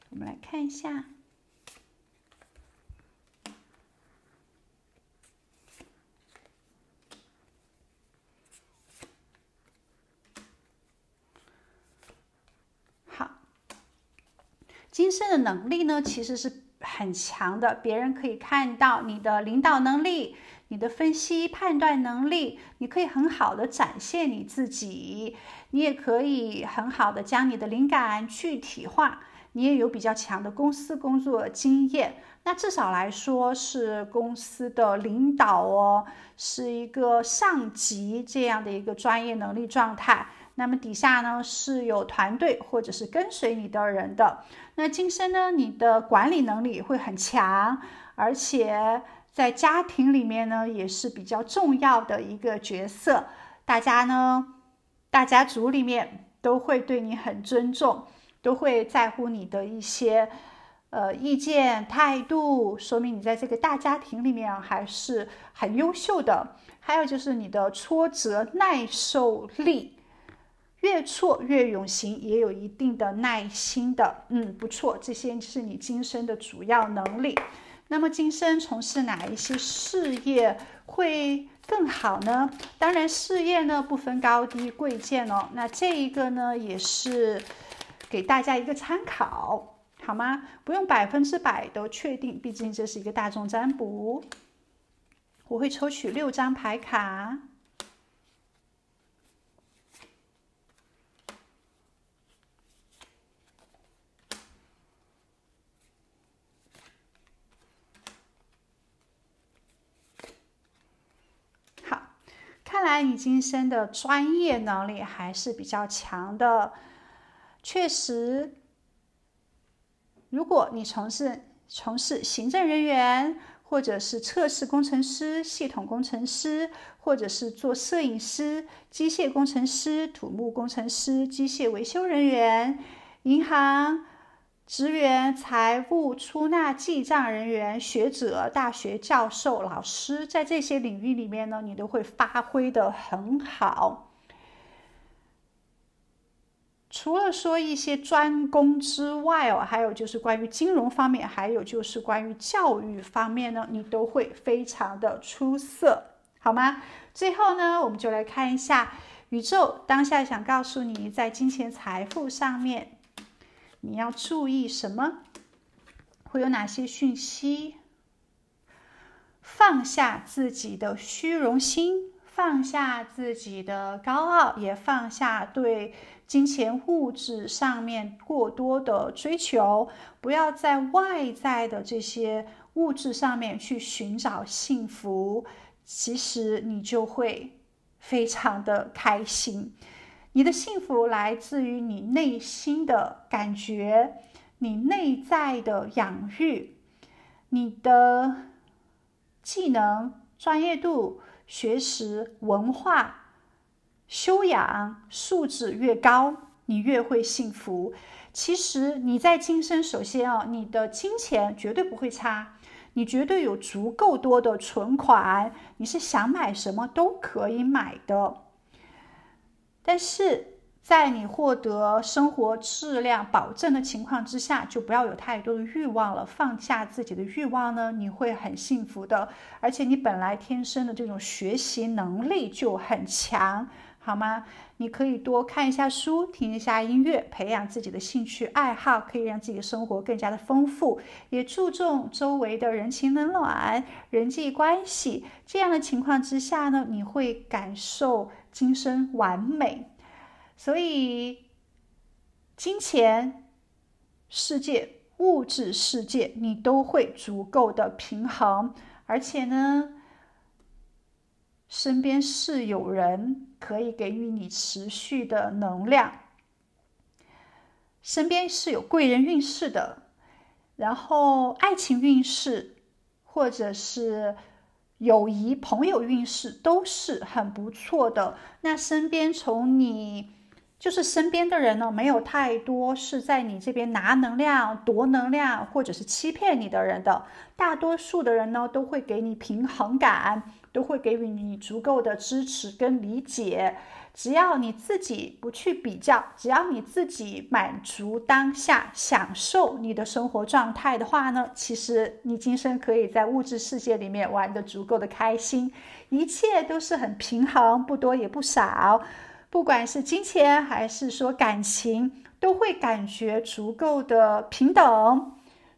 我们来看一下，好，今生的能力呢，其实是很强的，别人可以看到你的领导能力，你的分析判断能力，你可以很好的展现你自己，你也可以很好的将你的灵感具体化。你也有比较强的公司工作经验，那至少来说是公司的领导是一个上级这样的一个专业能力状态。那么底下呢是有团队或者是跟随你的人的。那今生呢，你的管理能力会很强，而且在家庭里面呢也是比较重要的一个角色。大家族里面都会对你很尊重，都会在乎你的一些意见态度，说明你在这个大家庭里面还是很优秀的。还有就是你的挫折耐受力，越挫越勇行，也有一定的耐心的。不错，这些是你今生的主要能力。那么今生从事哪一些事业会更好呢？当然事业呢不分高低贵贱那这一个呢也是给大家一个参考，好吗？不用100%的确定，毕竟这是一个大众占卜。我会抽取6张牌卡。好，看来你今生的专业能力还是比较强的。确实，如果你从事行政人员，或者是测试工程师、系统工程师，或者是做摄影师、机械工程师、土木工程师、机械维修人员、银行职员、财务出纳记账人员、学者、大学教授、老师，在这些领域里面呢，你都会发挥得很好。除了说一些专攻之外还有就是关于金融方面，还有就是关于教育方面呢，你都会非常的出色，好吗？最后呢，我们就来看一下宇宙当下想告诉你，在金钱财富上面你要注意什么，会有哪些讯息。放下自己的虚荣心，放下自己的高傲，也放下对金钱物质上面过多的追求，不要在外在的这些物质上面去寻找幸福，其实你就会非常的开心。你的幸福来自于你内心的感觉，你内在的养育，你的技能、专业度、学识、文化修养素质越高，你越会幸福。其实你在今生，首先你的金钱绝对不会差，你绝对有足够多的存款，你是想买什么都可以买的。但是在你获得生活质量保证的情况之下，就不要有太多的欲望了。放下自己的欲望呢，你会很幸福的。而且你本来天生的这种学习能力就很强，好吗？你可以多看一下书，听一下音乐，培养自己的兴趣爱好，可以让自己的生活更加的丰富，也注重周围的人情冷暖、人际关系。这样的情况之下呢，你会感受今生完美。所以金钱世界、物质世界，你都会足够的平衡。而且呢，身边是有人可以给予你持续的能量，身边是有贵人运势的，然后爱情运势或者是友谊朋友运势都是很不错的。那身边从你就是身边的人呢，没有太多是在你这边拿能量、夺能量或者是欺骗你的人的。大多数的人呢，都会给你平衡感，都会给予你足够的支持跟理解。只要你自己不去比较，只要你自己满足当下，享受你的生活状态的话呢，其实你今生可以在物质世界里面玩得足够的开心，一切都是很平衡，不多也不少。不管是金钱还是说感情，都会感觉足够的平等，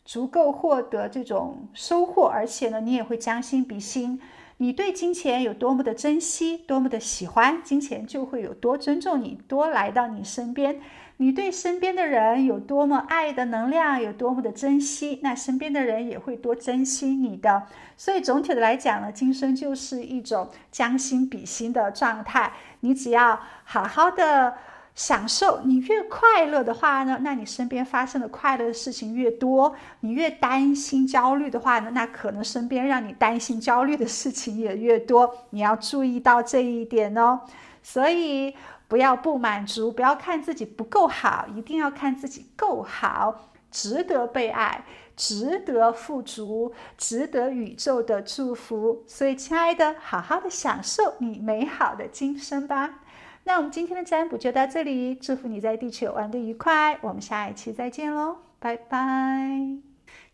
足够获得这种收获。而且呢，你也会将心比心，你对金钱有多么的珍惜，多么的喜欢，金钱就会有多尊重你，多来到你身边。你对身边的人有多么爱的能量，有多么的珍惜，那身边的人也会多珍惜你的。所以总体的来讲呢，今生就是一种将心比心的状态。你只要好好的享受，你越快乐的话呢，那你身边发生的快乐的事情越多。你越担心焦虑的话呢，那可能身边让你担心焦虑的事情也越多。你要注意到这一点哦。所以不要不满足，不要看自己不够好，一定要看自己够好，值得被爱，值得富足，值得宇宙的祝福。所以亲爱的，好好的享受你美好的今生吧。那我们今天的占卜就到这里，祝福你在地球玩得愉快，我们下一期再见咯，拜拜。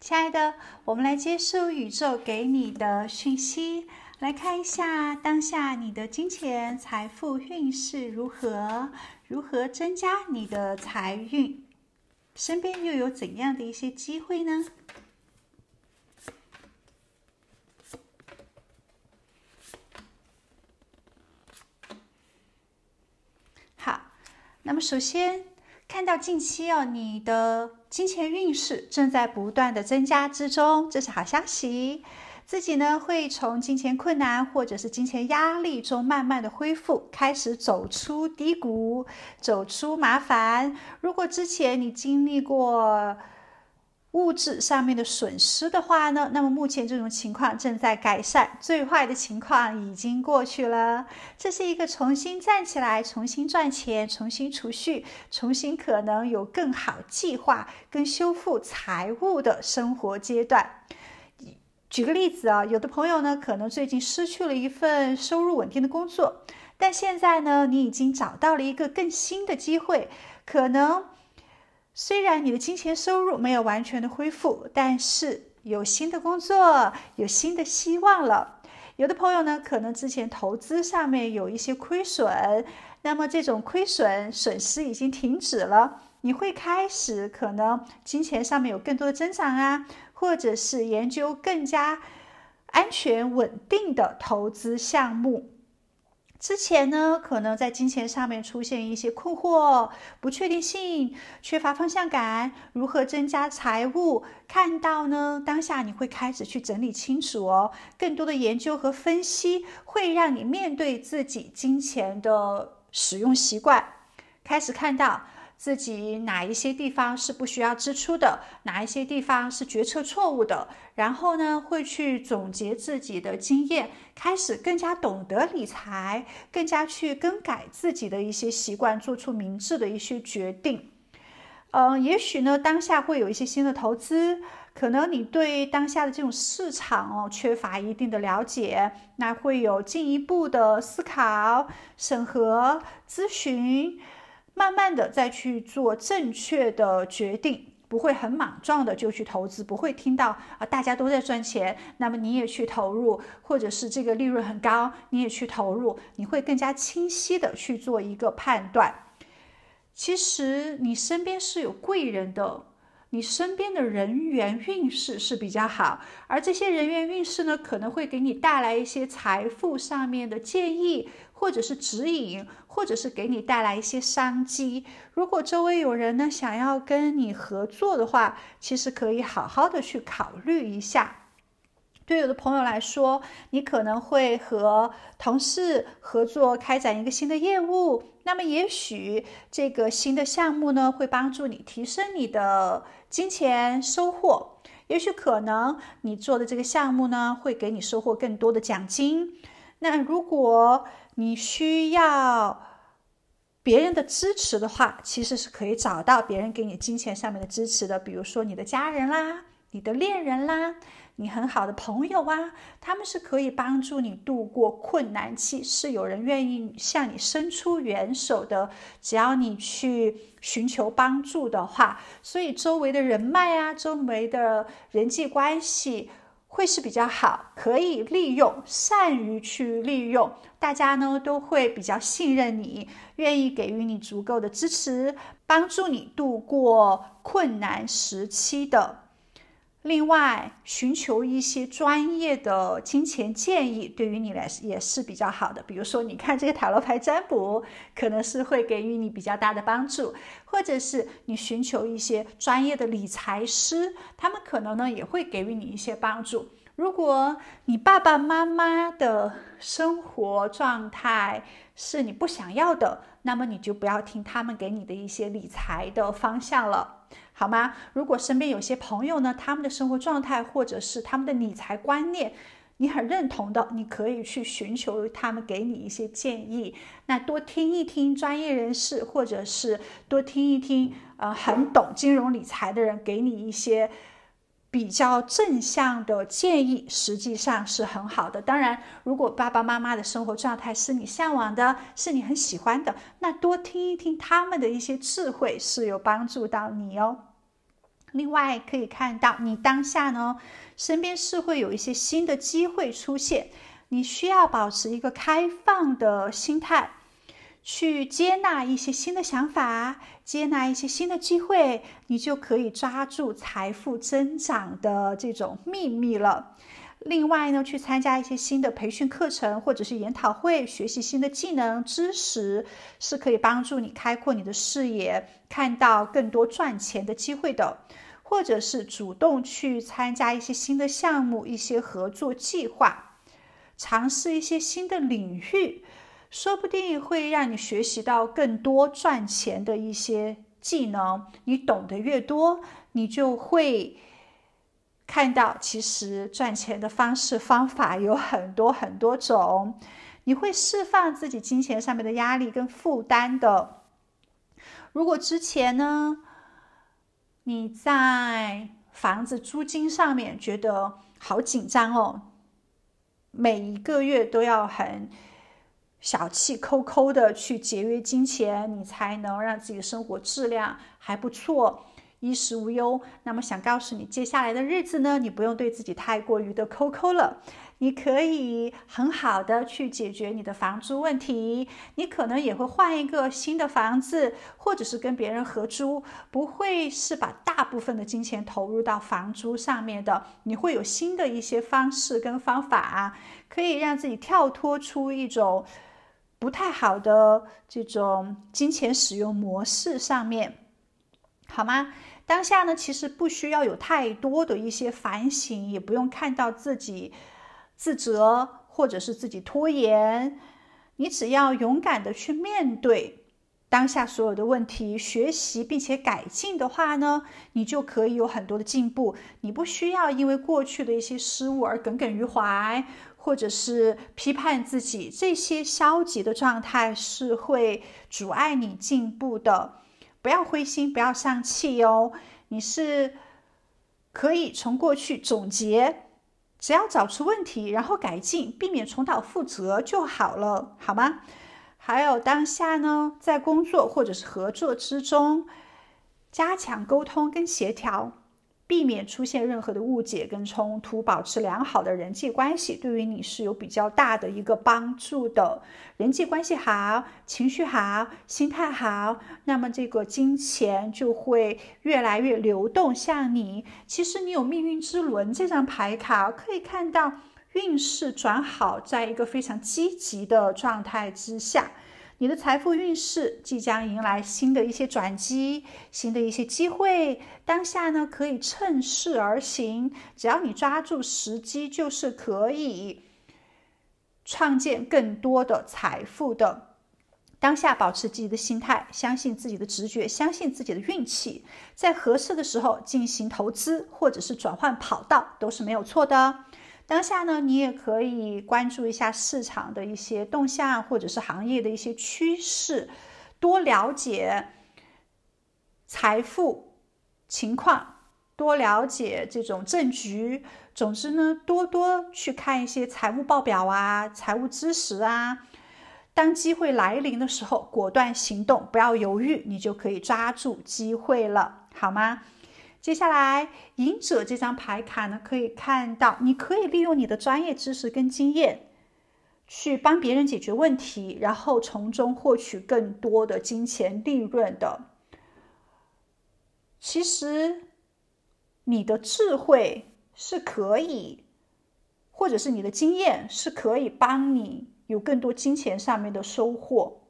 亲爱的，我们来接受宇宙给你的讯息，来看一下当下你的金钱财富运势如何，如何增加你的财运，身边又有怎样的一些机会呢？好，那么首先看到近期你的金钱运势正在不断的增加之中，这是好消息。自己呢会从金钱困难或者是金钱压力中慢慢的恢复，开始走出低谷，走出麻烦。如果之前你经历过物质上面的损失的话呢，那么目前这种情况正在改善，最坏的情况已经过去了。这是一个重新站起来，重新赚钱，重新储蓄，重新可能有更好计划跟修复财务的生活阶段。举个例子有的朋友呢可能最近失去了一份收入稳定的工作，但现在呢你已经找到了一个更新的机会，可能虽然你的金钱收入没有完全的恢复，但是有新的工作，有新的希望了。有的朋友呢可能之前投资上面有一些亏损，那么这种损失已经停止了，你会开始可能金钱上面有更多的增长或者是研究更加安全稳定的投资项目。之前呢可能在金钱上面出现一些困惑、不确定性、缺乏方向感，如何增加财务，看到呢当下你会开始去整理清楚更多的研究和分析会让你面对自己金钱的使用习惯，开始看到自己哪一些地方是不需要支出的，哪一些地方是决策错误的，然后呢会去总结自己的经验，开始更加懂得理财，更加去更改自己的一些习惯，做出明智的一些决定。也许呢当下会有一些新的投资，可能你对当下的这种市场缺乏一定的了解，那会有进一步的思考、审核、咨询，慢慢的再去做正确的决定。不会很莽撞的就去投资，不会听到大家都在赚钱，那么你也去投入，或者是这个利润很高，你也去投入，你会更加清晰的去做一个判断。其实你身边是有贵人的，你身边的人缘运势是比较好，而这些人缘运势呢，可能会给你带来一些财富上面的建议，或者是指引，或者是给你带来一些商机。如果周围有人呢想要跟你合作的话，其实可以好好的去考虑一下。对有的朋友来说，你可能会和同事合作开展一个新的业务，那么也许这个新的项目呢，会帮助你提升你的金钱收获，也许可能你做的这个项目呢，会给你收获更多的奖金。那如果你需要别人的支持的话，其实是可以找到别人给你金钱上面的支持的，比如说你的家人啦，你的恋人啦，你很好的朋友啊，他们是可以帮助你度过困难期，是有人愿意向你伸出援手的，只要你去寻求帮助的话。所以周围的人脉啊，周围的人际关系会是比较好，可以利用，善于去利用，大家呢都会比较信任你，愿意给予你足够的支持，帮助你度过困难时期的。另外，寻求一些专业的金钱建议，对于你来说也是比较好的。比如说，你看这个塔罗牌占卜，可能是会给予你比较大的帮助，或者是你寻求一些专业的理财师，他们可能呢也会给予你一些帮助。如果你爸爸妈妈的生活状态是你不想要的，那么你就不要听他们给你的一些理财的方向了，好吗？如果身边有些朋友呢，他们的生活状态或者是他们的理财观念你很认同的，你可以去寻求他们给你一些建议。那多听一听专业人士，或者是多听一听很懂金融理财的人给你一些比较正向的建议，实际上是很好的。当然，如果爸爸妈妈的生活状态是你向往的，是你很喜欢的，那多听一听他们的一些智慧是有帮助到你哦。另外可以看到，你当下呢，身边是会有一些新的机会出现，你需要保持一个开放的心态，去接纳一些新的想法，接纳一些新的机会，你就可以抓住财富增长的这种秘密了。另外呢，去参加一些新的培训课程或者是研讨会，学习新的技能知识，是可以帮助你开阔你的视野，看到更多赚钱的机会的。或者是主动去参加一些新的项目，一些合作计划，尝试一些新的领域，说不定会让你学习到更多赚钱的一些技能。你懂得越多，你就会看到其实赚钱的方式方法有很多很多种，你会释放自己金钱上面的压力跟负担的。如果之前呢，你在房子租金上面觉得好紧张哦，每一个月都要很小气抠抠的去节约金钱，你才能让自己的生活质量还不错，衣食无忧。那么想告诉你，接下来的日子呢，你不用对自己太过于的抠抠了，你可以很好的去解决你的房租问题，你可能也会换一个新的房子，或者是跟别人合租，不会是把大部分的金钱投入到房租上面的，你会有新的一些方式跟方法，可以让自己跳脱出一种不太好的这种金钱使用模式上面，好吗？当下呢，其实不需要有太多的一些反省，也不用看到自己自责或者是自己拖延，你只要勇敢的去面对当下所有的问题，学习并且改进的话呢，你就可以有很多的进步。你不需要因为过去的一些失误而耿耿于怀，或者是批判自己，这些消极的状态是会阻碍你进步的。不要灰心，不要丧气哦，你是可以从过去总结，只要找出问题，然后改进，避免重蹈覆辙就好了，好吗？还有当下呢，在工作或者是合作之中，加强沟通跟协调，避免出现任何的误解跟冲突，保持良好的人际关系，对于你是有比较大的一个帮助的。人际关系好，情绪好，心态好，那么这个金钱就会越来越流动向你。其实你有命运之轮这张牌卡，可以看到运势转好，在一个非常积极的状态之下，你的财富运势即将迎来新的一些转机，新的一些机会。当下呢，可以趁势而行，只要你抓住时机，就是可以创建更多的财富的。当下保持自己的心态，相信自己的直觉，相信自己的运气，在合适的时候进行投资或者是转换跑道都是没有错的。当下呢，你也可以关注一下市场的一些动向，或者是行业的一些趋势，多了解财富情况，多了解这种政局。总之呢，多多去看一些财务报表啊，财务知识啊。当机会来临的时候，果断行动，不要犹豫，你就可以抓住机会了，好吗？接下来隐者这张牌卡呢，可以看到你可以利用你的专业知识跟经验去帮别人解决问题，然后从中获取更多的金钱利润的。其实你的智慧是可以，或者是你的经验是可以帮你有更多金钱上面的收获，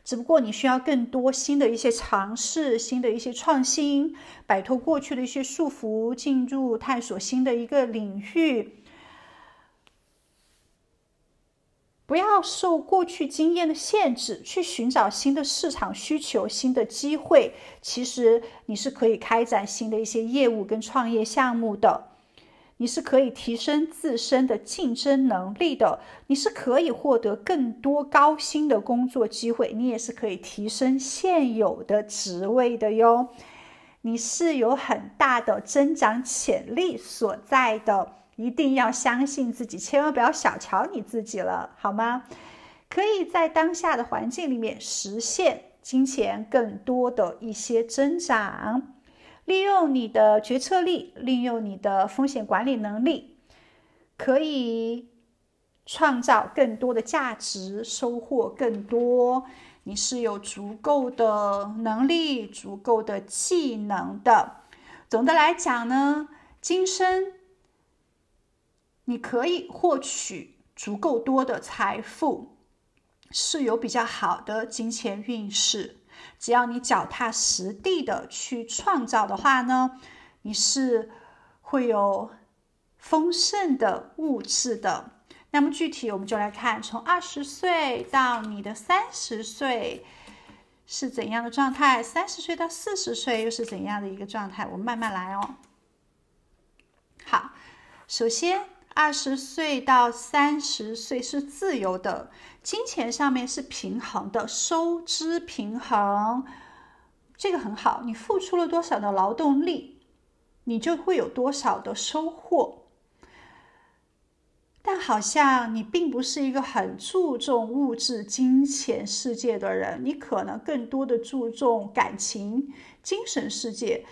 只不过你需要更多新的一些尝试，新的一些创新，摆脱过去的一些束缚，进入探索新的一个领域。不要受过去经验的限制，去寻找新的市场需求，新的机会。其实你是可以开展新的一些业务跟创业项目的，你是可以提升自身的竞争能力的，你是可以获得更多高薪的工作机会，你也是可以提升现有的职位的哟。你是有很大的增长潜力所在的，一定要相信自己，千万不要小瞧你自己了，好吗？可以在当下的环境里面实现金钱更多的一些增长，利用你的决策力，利用你的风险管理能力，可以创造更多的价值，收获更多。你是有足够的能力，足够的技能的。总的来讲呢，今生你可以获取足够多的财富，是有比较好的金钱运势。只要你脚踏实地的去创造的话呢，你是会有丰盛的物质的。那么具体我们就来看，从20岁到你的30岁是怎样的状态，30岁到40岁又是怎样的一个状态，我们慢慢来哦。好，首先20岁到30岁是自由的，金钱上面是平衡的，收支平衡，这个很好。你付出了多少的劳动力，你就会有多少的收获。但好像你并不是一个很注重物质金钱世界的人，你可能更多的注重感情、精神世界，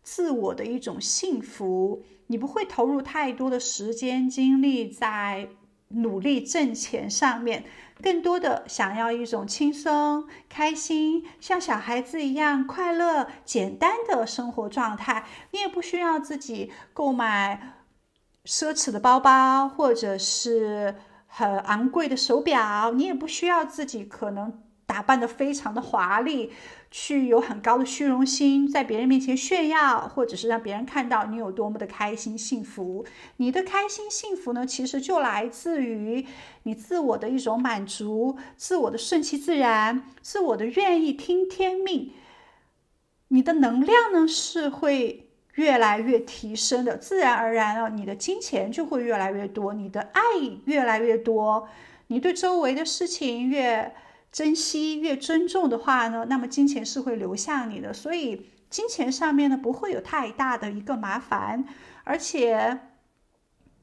自我的一种幸福。你不会投入太多的时间精力在努力挣钱上面，更多的想要一种轻松、开心，像小孩子一样快乐、简单的生活状态。你也不需要自己购买奢侈的包包，或者是很昂贵的手表，你也不需要自己可能打扮得非常的华丽，去有很高的虚荣心，在别人面前炫耀，或者是让别人看到你有多么的开心幸福。你的开心幸福呢，其实就来自于你自我的一种满足，自我的顺其自然，自我的愿意听天命。你的能量呢，是会越来越提升的，自然而然你的金钱就会越来越多，你的爱越来越多，你对周围的事情越珍惜、越尊重的话呢，那么金钱是会流向你的。所以金钱上面呢不会有太大的一个麻烦，而且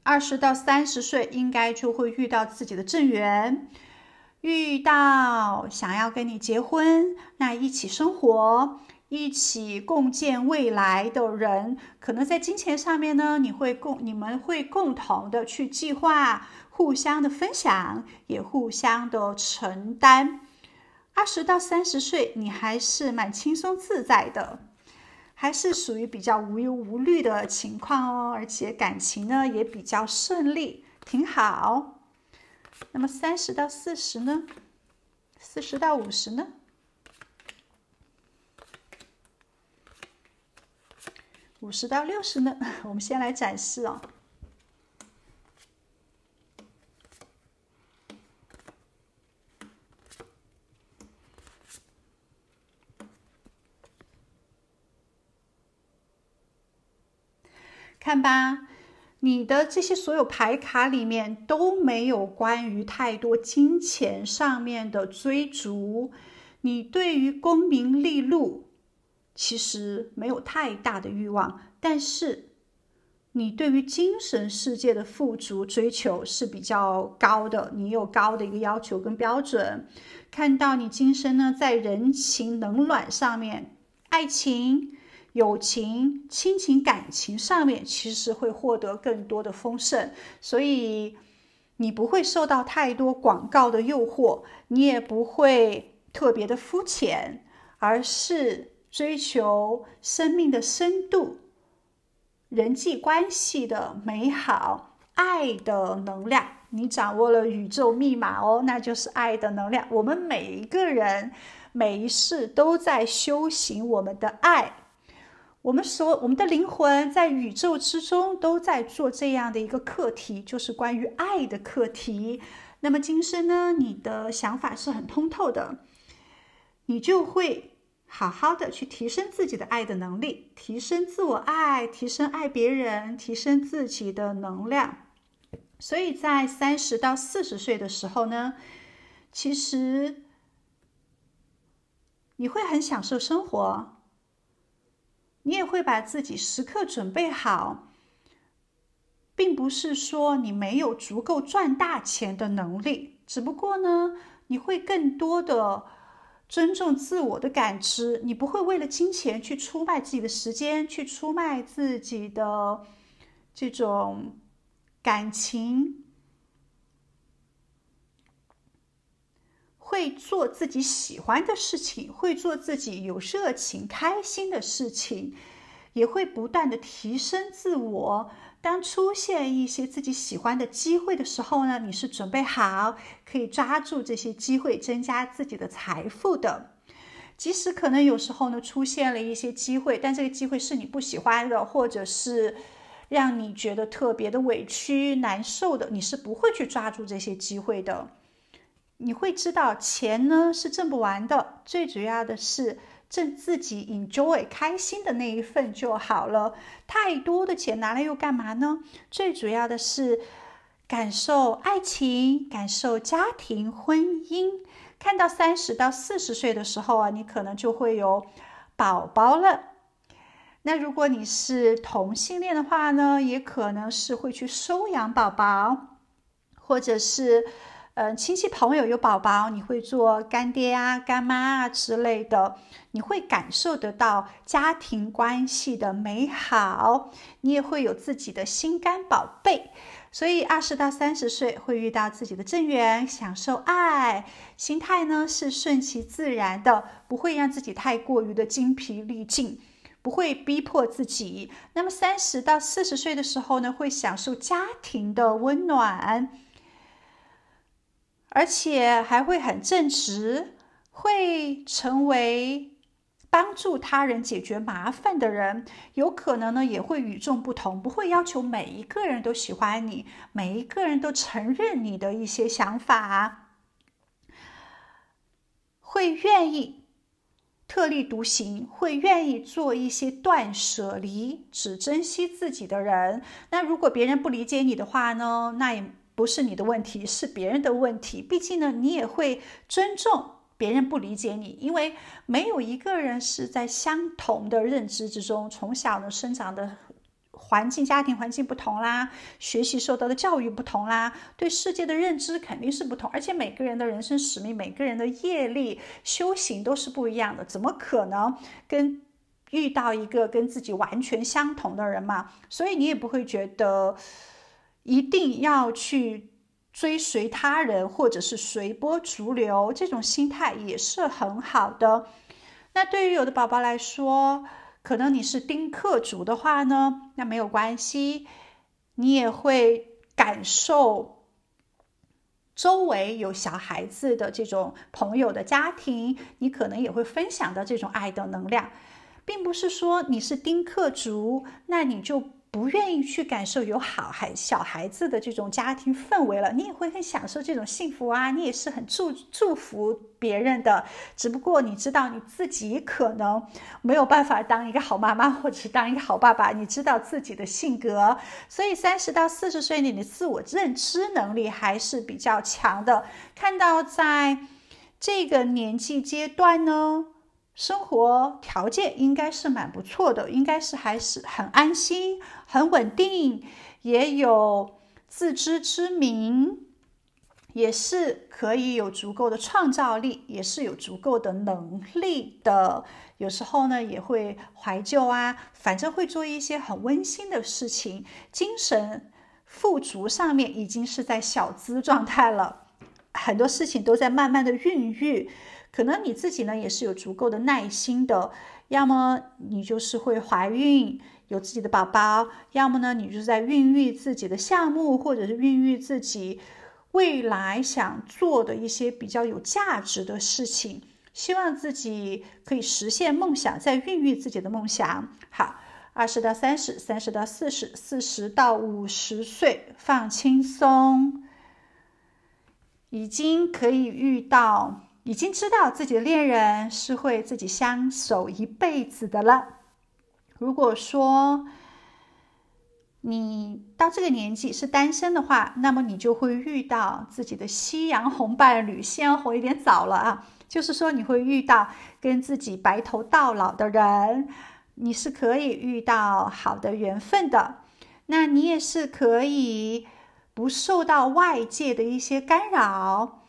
20到30岁应该就会遇到自己的正缘，遇到想要跟你结婚，那一起生活，一起共建未来的人，可能在金钱上面呢，你们会共同的去计划，互相的分享，也互相的承担。20到30岁，你还是蛮轻松自在的，还是属于比较无忧无虑的情况哦，而且感情呢也比较顺利，挺好。那么30到40呢？40到50呢？50到60呢？我们先来展示哦。看吧，你的这些所有牌卡里面都没有关于太多金钱上面的追逐，你对于功名利禄其实没有太大的欲望，但是你对于精神世界的富足追求是比较高的，你有高的一个要求跟标准。看到你今生呢，在人情冷暖上面，爱情、友情、亲情、感情上面其实会获得更多的丰盛，所以你不会受到太多广告的诱惑，你也不会特别的肤浅，而是追求生命的深度，人际关系的美好，爱的能量。你掌握了宇宙密码哦，那就是爱的能量。我们每一个人每一世都在修行我们的爱，我们的灵魂在宇宙之中都在做这样的一个课题，就是关于爱的课题。那么今生呢，你的想法是很通透的，你就会好好的去提升自己的爱的能力，提升自我爱，提升爱别人，提升自己的能量。所以在30到40岁的时候呢，其实你会很享受生活，你也会把自己时刻准备好，并不是说你没有足够赚大钱的能力，只不过呢，你会更多的尊重自我的感知，你不会为了金钱去出卖自己的时间，去出卖自己的这种感情，会做自己喜欢的事情，会做自己有热情开心的事情，也会不断的提升自我。当出现一些自己喜欢的机会的时候呢，你是准备好可以抓住这些机会，增加自己的财富的。即使可能有时候呢出现了一些机会，但这个机会是你不喜欢的，或者是让你觉得特别的委屈难受的，你是不会去抓住这些机会的。你会知道钱呢是挣不完的，最主要的是挣自己 enjoy 开心的那一份就好了。太多的钱拿来又干嘛呢？最主要的是感受爱情，感受家庭婚姻。看到30到40岁的时候啊，你可能就会有宝宝了。那如果你是同性恋的话呢，也可能是会去收养宝宝，或者是亲戚朋友有宝宝，你会做干爹啊、干妈啊之类的，你会感受得到家庭关系的美好，你也会有自己的心肝宝贝。所以20到30岁会遇到自己的正缘，享受爱，心态呢是顺其自然的，不会让自己太过于的精疲力尽，不会逼迫自己。那么30到40岁的时候呢，会享受家庭的温暖，而且还会很正直，会成为帮助他人解决麻烦的人。有可能呢也会与众不同，不会要求每一个人都喜欢你，每一个人都承认你的一些想法，会愿意特立独行，会愿意做一些断舍离，只珍惜自己的人。那如果别人不理解你的话呢，那也不是你的问题，是别人的问题。毕竟呢，你也会尊重别人不理解你，因为没有一个人是在相同的认知之中，从小呢生长的环境、家庭环境不同啦，学习受到的教育不同啦，对世界的认知肯定是不同，而且每个人的人生使命、每个人的业力、修行都是不一样的，怎么可能遇到一个跟自己完全相同的人嘛？所以你也不会觉得一定要去追随他人，或者是随波逐流，这种心态也是很好的。那对于有的宝宝来说，可能你是丁克族的话呢，那没有关系，你也会感受周围有小孩子的这种朋友的家庭，你可能也会分享到这种爱的能量，并不是说你是丁克族，那你就不愿意去感受有小孩子的这种家庭氛围了，你也会很享受这种幸福啊，你也是很祝福别人的，只不过你知道你自己可能没有办法当一个好妈妈，或者是当一个好爸爸，你知道自己的性格，所以30到40岁你的自我认知能力还是比较强的。看到在这个年纪阶段呢，生活条件应该是蛮不错的，应该是还是很安心、很稳定，也有自知之明，也是可以有足够的创造力，也是有足够的能力的。有时候呢也会怀旧啊，反正会做一些很温馨的事情，精神富足上面已经是在小资状态了，很多事情都在慢慢的孕育。可能你自己呢也是有足够的耐心的，要么你就是会怀孕有自己的宝宝，要么呢你就是在孕育自己的项目，或者是孕育自己未来想做的一些比较有价值的事情，希望自己可以实现梦想，在孕育自己的梦想。好，20到30， 30到40， 40到50岁放轻松，已经可以已经知道自己的恋人是会自己相守一辈子的了。如果说你到这个年纪是单身的话，那么你就会遇到自己的夕阳红伴侣。夕阳红有点早了啊，就是说你会遇到跟自己白头到老的人，你是可以遇到好的缘分的。那你也是可以不受到外界的一些干扰，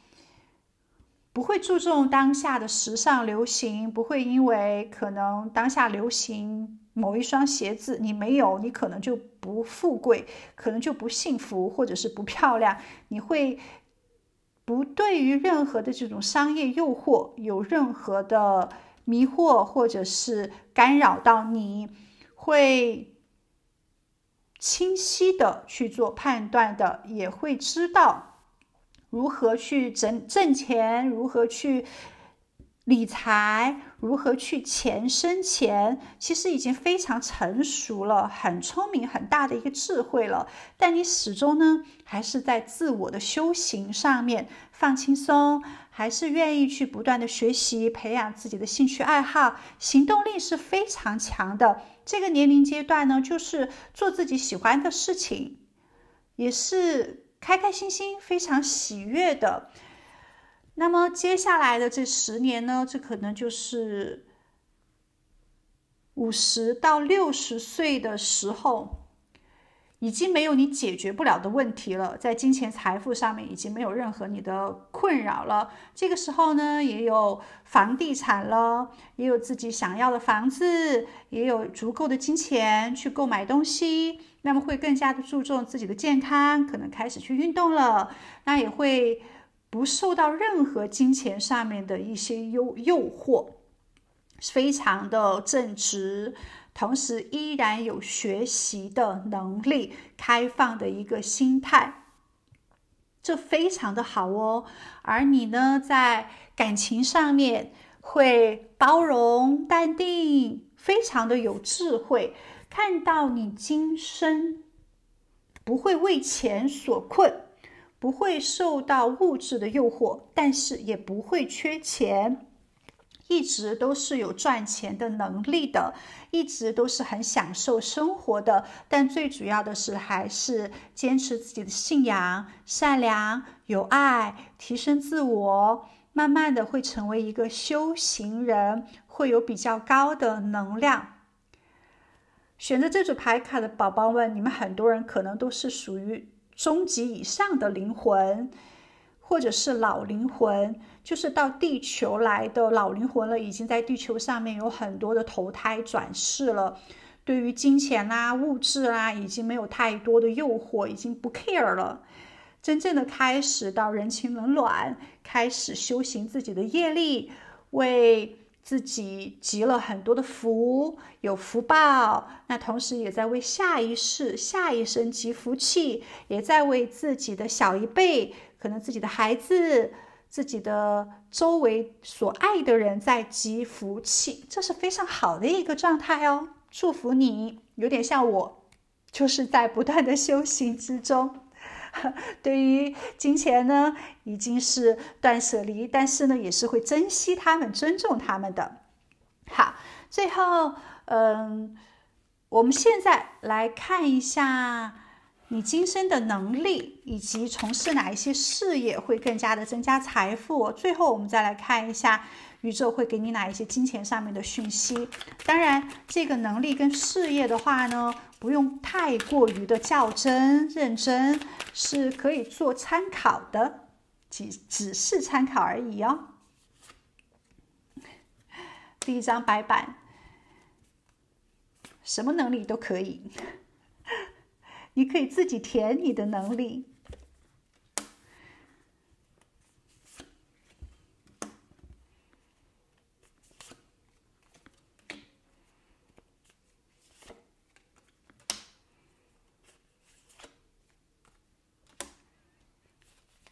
不会注重当下的时尚流行，不会因为可能当下流行某一双鞋子你没有，你可能就不富贵，可能就不幸福，或者是不漂亮。你会不对于任何的这种商业诱惑有任何的迷惑，或者是干扰到你，会清晰的去做判断的，也会知道如何去挣钱，如何去理财，如何去钱生钱，其实已经非常成熟了，很聪明，很大的一个智慧了。但你始终呢还是在自我的修行上面放轻松，还是愿意去不断的学习，培养自己的兴趣爱好，行动力是非常强的。这个年龄阶段呢，就是做自己喜欢的事情，也是开开心心，非常喜悦的。那么接下来的这10年呢，这可能就是50到60岁的时候，已经没有你解决不了的问题了，在金钱财富上面已经没有任何你的困扰了。这个时候呢，也有房地产了，也有自己想要的房子，也有足够的金钱去购买东西，那么会更加的注重自己的健康，可能开始去运动了，那也会不受到任何金钱上面的一些诱惑，非常的正直，同时依然有学习的能力，开放的一个心态，这非常的好哦。而你呢，在感情上面会包容淡定，非常的有智慧，看到你今生不会为钱所困，不会受到物质的诱惑，但是也不会缺钱，一直都是有赚钱的能力的，一直都是很享受生活的。但最主要的是还是坚持自己的信仰，善良有爱，提升自我，慢慢的会成为一个修行人，会有比较高的能量。选择这组牌卡的宝宝们，你们很多人可能都是属于中级以上的灵魂，或者是老灵魂，就是到地球来的老灵魂了，已经在地球上面有很多的投胎转世了，对于金钱啦、物质啦，已经没有太多的诱惑，已经不 care 了，真正的开始到人情冷暖，开始修行自己的业力，为自己积了很多的福，有福报，那同时也在为下一世、下一生积福气，也在为自己的小一辈，可能自己的孩子、自己的周围所爱的人在积福气，这是非常好的一个状态哦。祝福你，有点像我，就是在不断的修行之中。对于金钱呢，已经是断舍离，但是呢，也是会珍惜他们、尊重他们的。好，最后，我们现在来看一下你今生的能力，以及从事哪一些事业会更加的增加财富。最后，我们再来看一下宇宙会给你哪一些金钱上面的讯息。当然，这个能力跟事业的话呢，不用太过于的较真认真，是可以做参考的，只是参考而已哦。第一张白板，什么能力都可以，你可以自己填你的能力。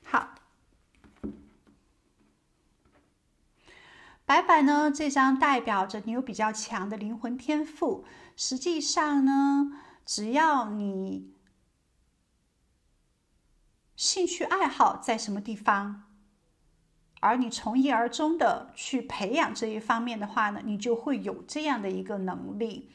好，白板呢，这张代表着你有比较强的灵魂天赋。实际上呢，只要你兴趣爱好在什么地方，而你从一而终的去培养这一方面的话呢，你就会有这样的一个能力。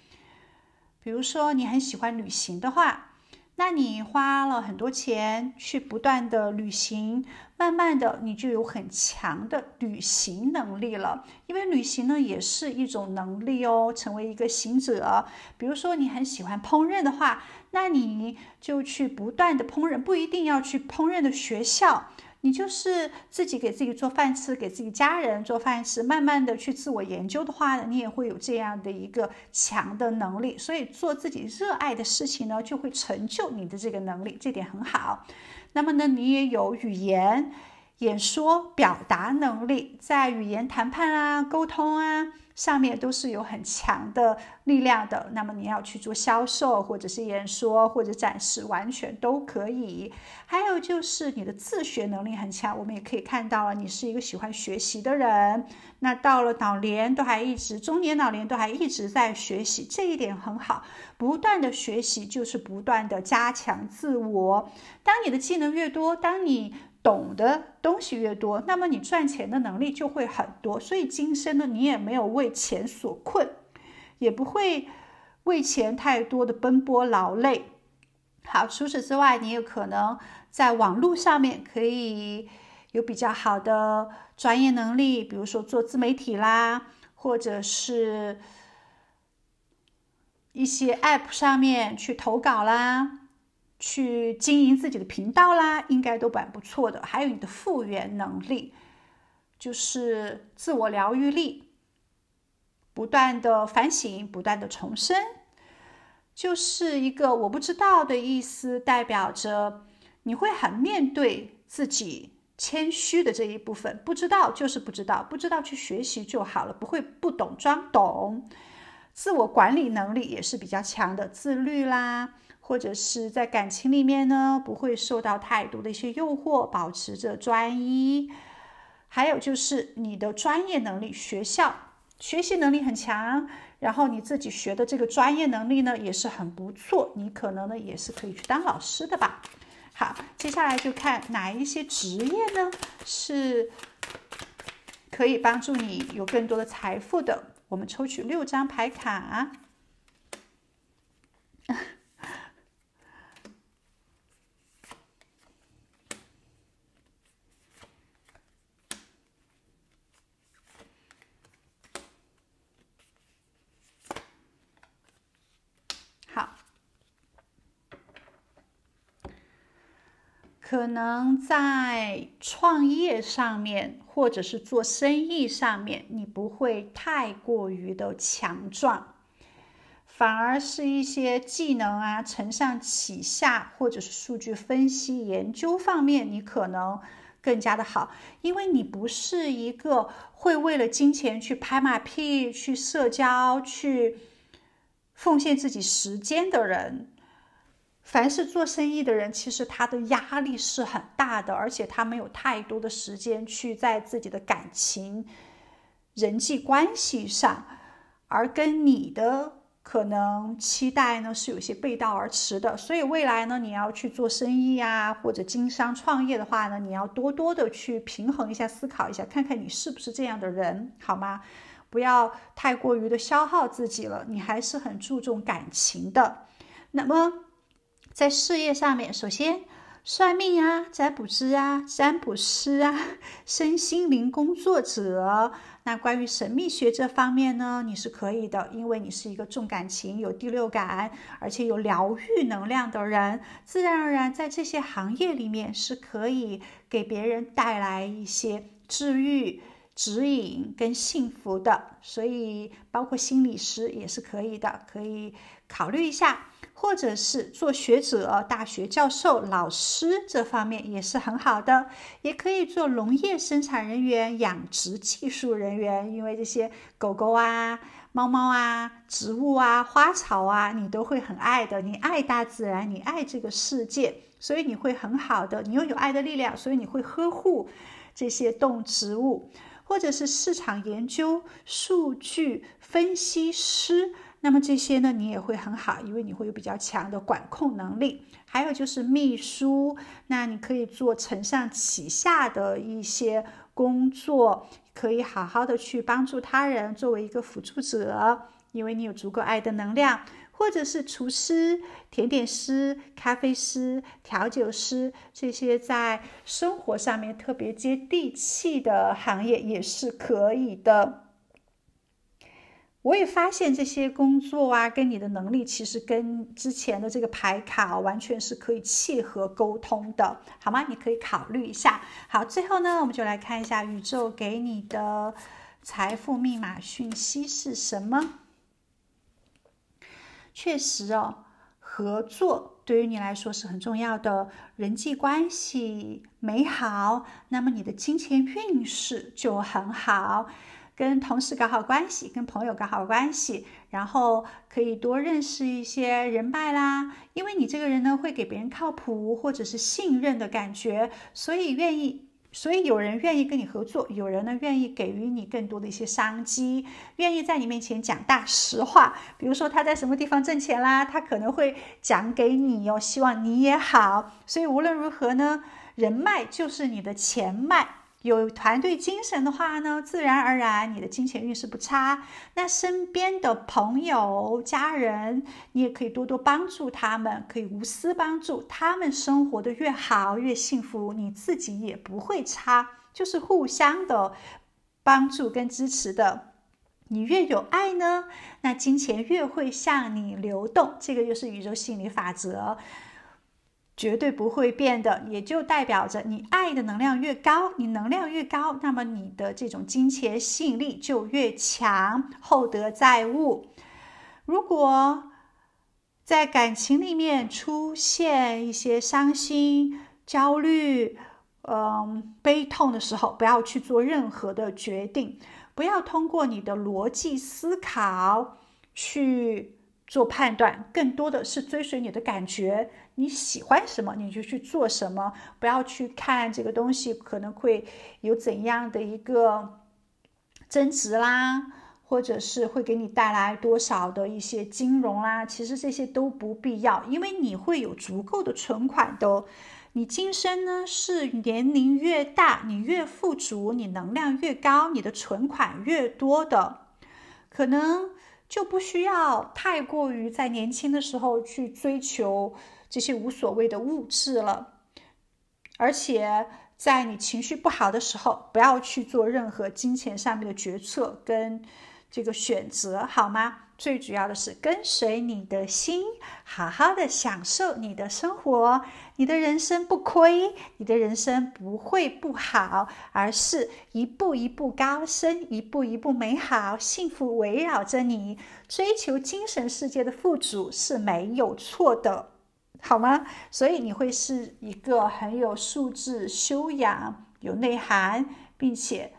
比如说你很喜欢旅行的话，那你花了很多钱去不断的旅行，慢慢的你就有很强的旅行能力了。因为旅行呢也是一种能力哦，成为一个行者。比如说你很喜欢烹饪的话，那你就去不断的烹饪，不一定要去烹饪的学校，你就是自己给自己做饭吃，给自己家人做饭吃，慢慢的去自我研究的话呢，你也会有这样的一个强的能力。所以做自己热爱的事情呢，就会成就你的这个能力，这点很好。那么呢，你也有语言、演说、表达能力，在语言谈判啊、沟通啊上面都是有很强的力量的。那么你要去做销售，或者是演说，或者展示，完全都可以。还有就是你的自学能力很强，我们也可以看到你是一个喜欢学习的人。那到了老年都还一直，中年老年都还一直在学习，这一点很好。不断的学习就是不断的加强自我。当你的技能越多，当你懂的东西越多，那么你赚钱的能力就会很多。所以今生呢，你也没有为钱所困，也不会为钱太多的奔波劳累。好，除此之外，你有可能在网络上面可以有比较好的专业能力，比如说做自媒体啦，或者是一些 App 上面去投稿啦，去经营自己的频道啦，应该都蛮不错的。还有你的复原能力，就是自我疗愈力，不断的反省，不断的重生，就是一个我不知道的意思，代表着你会很面对自己谦虚的这一部分，不知道就是不知道，不知道去学习就好了，不会不懂装懂。自我管理能力也是比较强的，自律啦，或者是在感情里面呢，不会受到太多的一些诱惑，保持着专一。还有就是你的专业能力，学习能力很强，然后你自己学的这个专业能力呢也是很不错，你可能呢也是可以去当老师的吧。好，接下来就看哪一些职业呢是可以帮助你有更多的财富的。我们抽取6张牌卡。可能在创业上面或者是做生意上面，你不会太过于的强壮，反而是一些技能啊，承上启下，或者是数据分析研究方面，你可能更加的好，因为你不是一个会为了金钱去拍马屁、去社交、去奉献自己时间的人。凡是做生意的人，其实他的压力是很大的，而且他没有太多的时间去在自己的感情、人际关系上，而跟你的可能期待呢是有些背道而驰的。所以未来呢，你要去做生意啊，或者经商创业的话呢，你要多多的去平衡一下、思考一下，看看你是不是这样的人，好吗？不要太过于的消耗自己了，你还是很注重感情的。那么在事业上面，首先算命啊、占卜师啊、身心灵工作者，那关于神秘学这方面呢，你是可以的，因为你是一个重感情、有第六感，而且有疗愈能量的人，自然而然在这些行业里面是可以给别人带来一些治愈、指引跟幸福的，所以包括心理师也是可以的，可以考虑一下。或者是做学者、大学教授、老师这方面也是很好的，也可以做农业生产人员、养殖技术人员，因为这些狗狗啊、猫猫啊、植物啊、花草啊，你都会很爱的。你爱大自然，你爱这个世界，所以你会很好的，你又有爱的力量，所以你会呵护这些动植物。或者是市场研究、数据分析师，那么这些呢，你也会很好，因为你会有比较强的管控能力。还有就是秘书，那你可以做承上启下的一些工作，可以好好的去帮助他人，作为一个辅助者，因为你有足够爱的能量。或者是厨师、甜点师、咖啡师、调酒师，这些在生活上面特别接地气的行业也是可以的。我也发现这些工作啊，跟你的能力其实跟之前的这个牌卡完全是可以契合沟通的，好吗？你可以考虑一下。好，最后呢，我们就来看一下宇宙给你的财富密码讯息是什么。确实哦，合作对于你来说是很重要的，人际关系美好，那么你的金钱运势就很好。跟同事搞好关系，跟朋友搞好关系，然后可以多认识一些人脉啦，因为你这个人呢会给别人靠谱或者是信任的感觉，所以有人愿意跟你合作，有人呢愿意给予你更多的一些商机，愿意在你面前讲大实话，比如说他在什么地方挣钱啦，他可能会讲给你哦，希望你也好。所以无论如何呢，人脉就是你的钱脉。有团队精神的话呢，自然而然你的金钱运势不差。那身边的朋友、家人，你也可以多多帮助他们，可以无私帮助他们，生活的越好越幸福，你自己也不会差，就是互相的帮助跟支持的。你越有爱呢，那金钱越会向你流动，这个就是宇宙吸引力法则。绝对不会变的，也就代表着你爱的能量越高，你能量越高，那么你的这种金钱吸引力就越强，厚德载物。如果在感情里面出现一些伤心、焦虑、悲痛的时候，不要去做任何的决定，不要通过你的逻辑思考去做判断，更多的是追随你的感觉，你喜欢什么你就去做什么，不要去看这个东西可能会有怎样的一个增值啦，或者是会给你带来多少的一些金融啦，其实这些都不必要，因为你会有足够的存款的。你今生呢是年龄越大，你越富足，你能量越高，你的存款越多的，可能就不需要太过于在年轻的时候去追求这些无所谓的物质了。而且在你情绪不好的时候，不要去做任何金钱上面的决策跟这个选择，好吗？最主要的是跟随你的心，好好的享受你的生活，你的人生不亏，你的人生不会不好，而是一步一步高升，一步一步美好，幸福围绕着你。追求精神世界的富足是没有错的，好吗？所以你会是一个很有素质、修养、有内涵，并且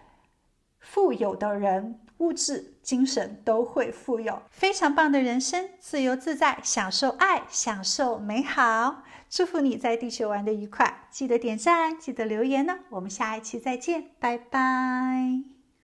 富有的人，物质、精神都会富有，非常棒的人生，自由自在，享受爱，享受美好。祝福你在地球玩得愉快，记得点赞，记得留言呢。我们下一期再见，拜拜。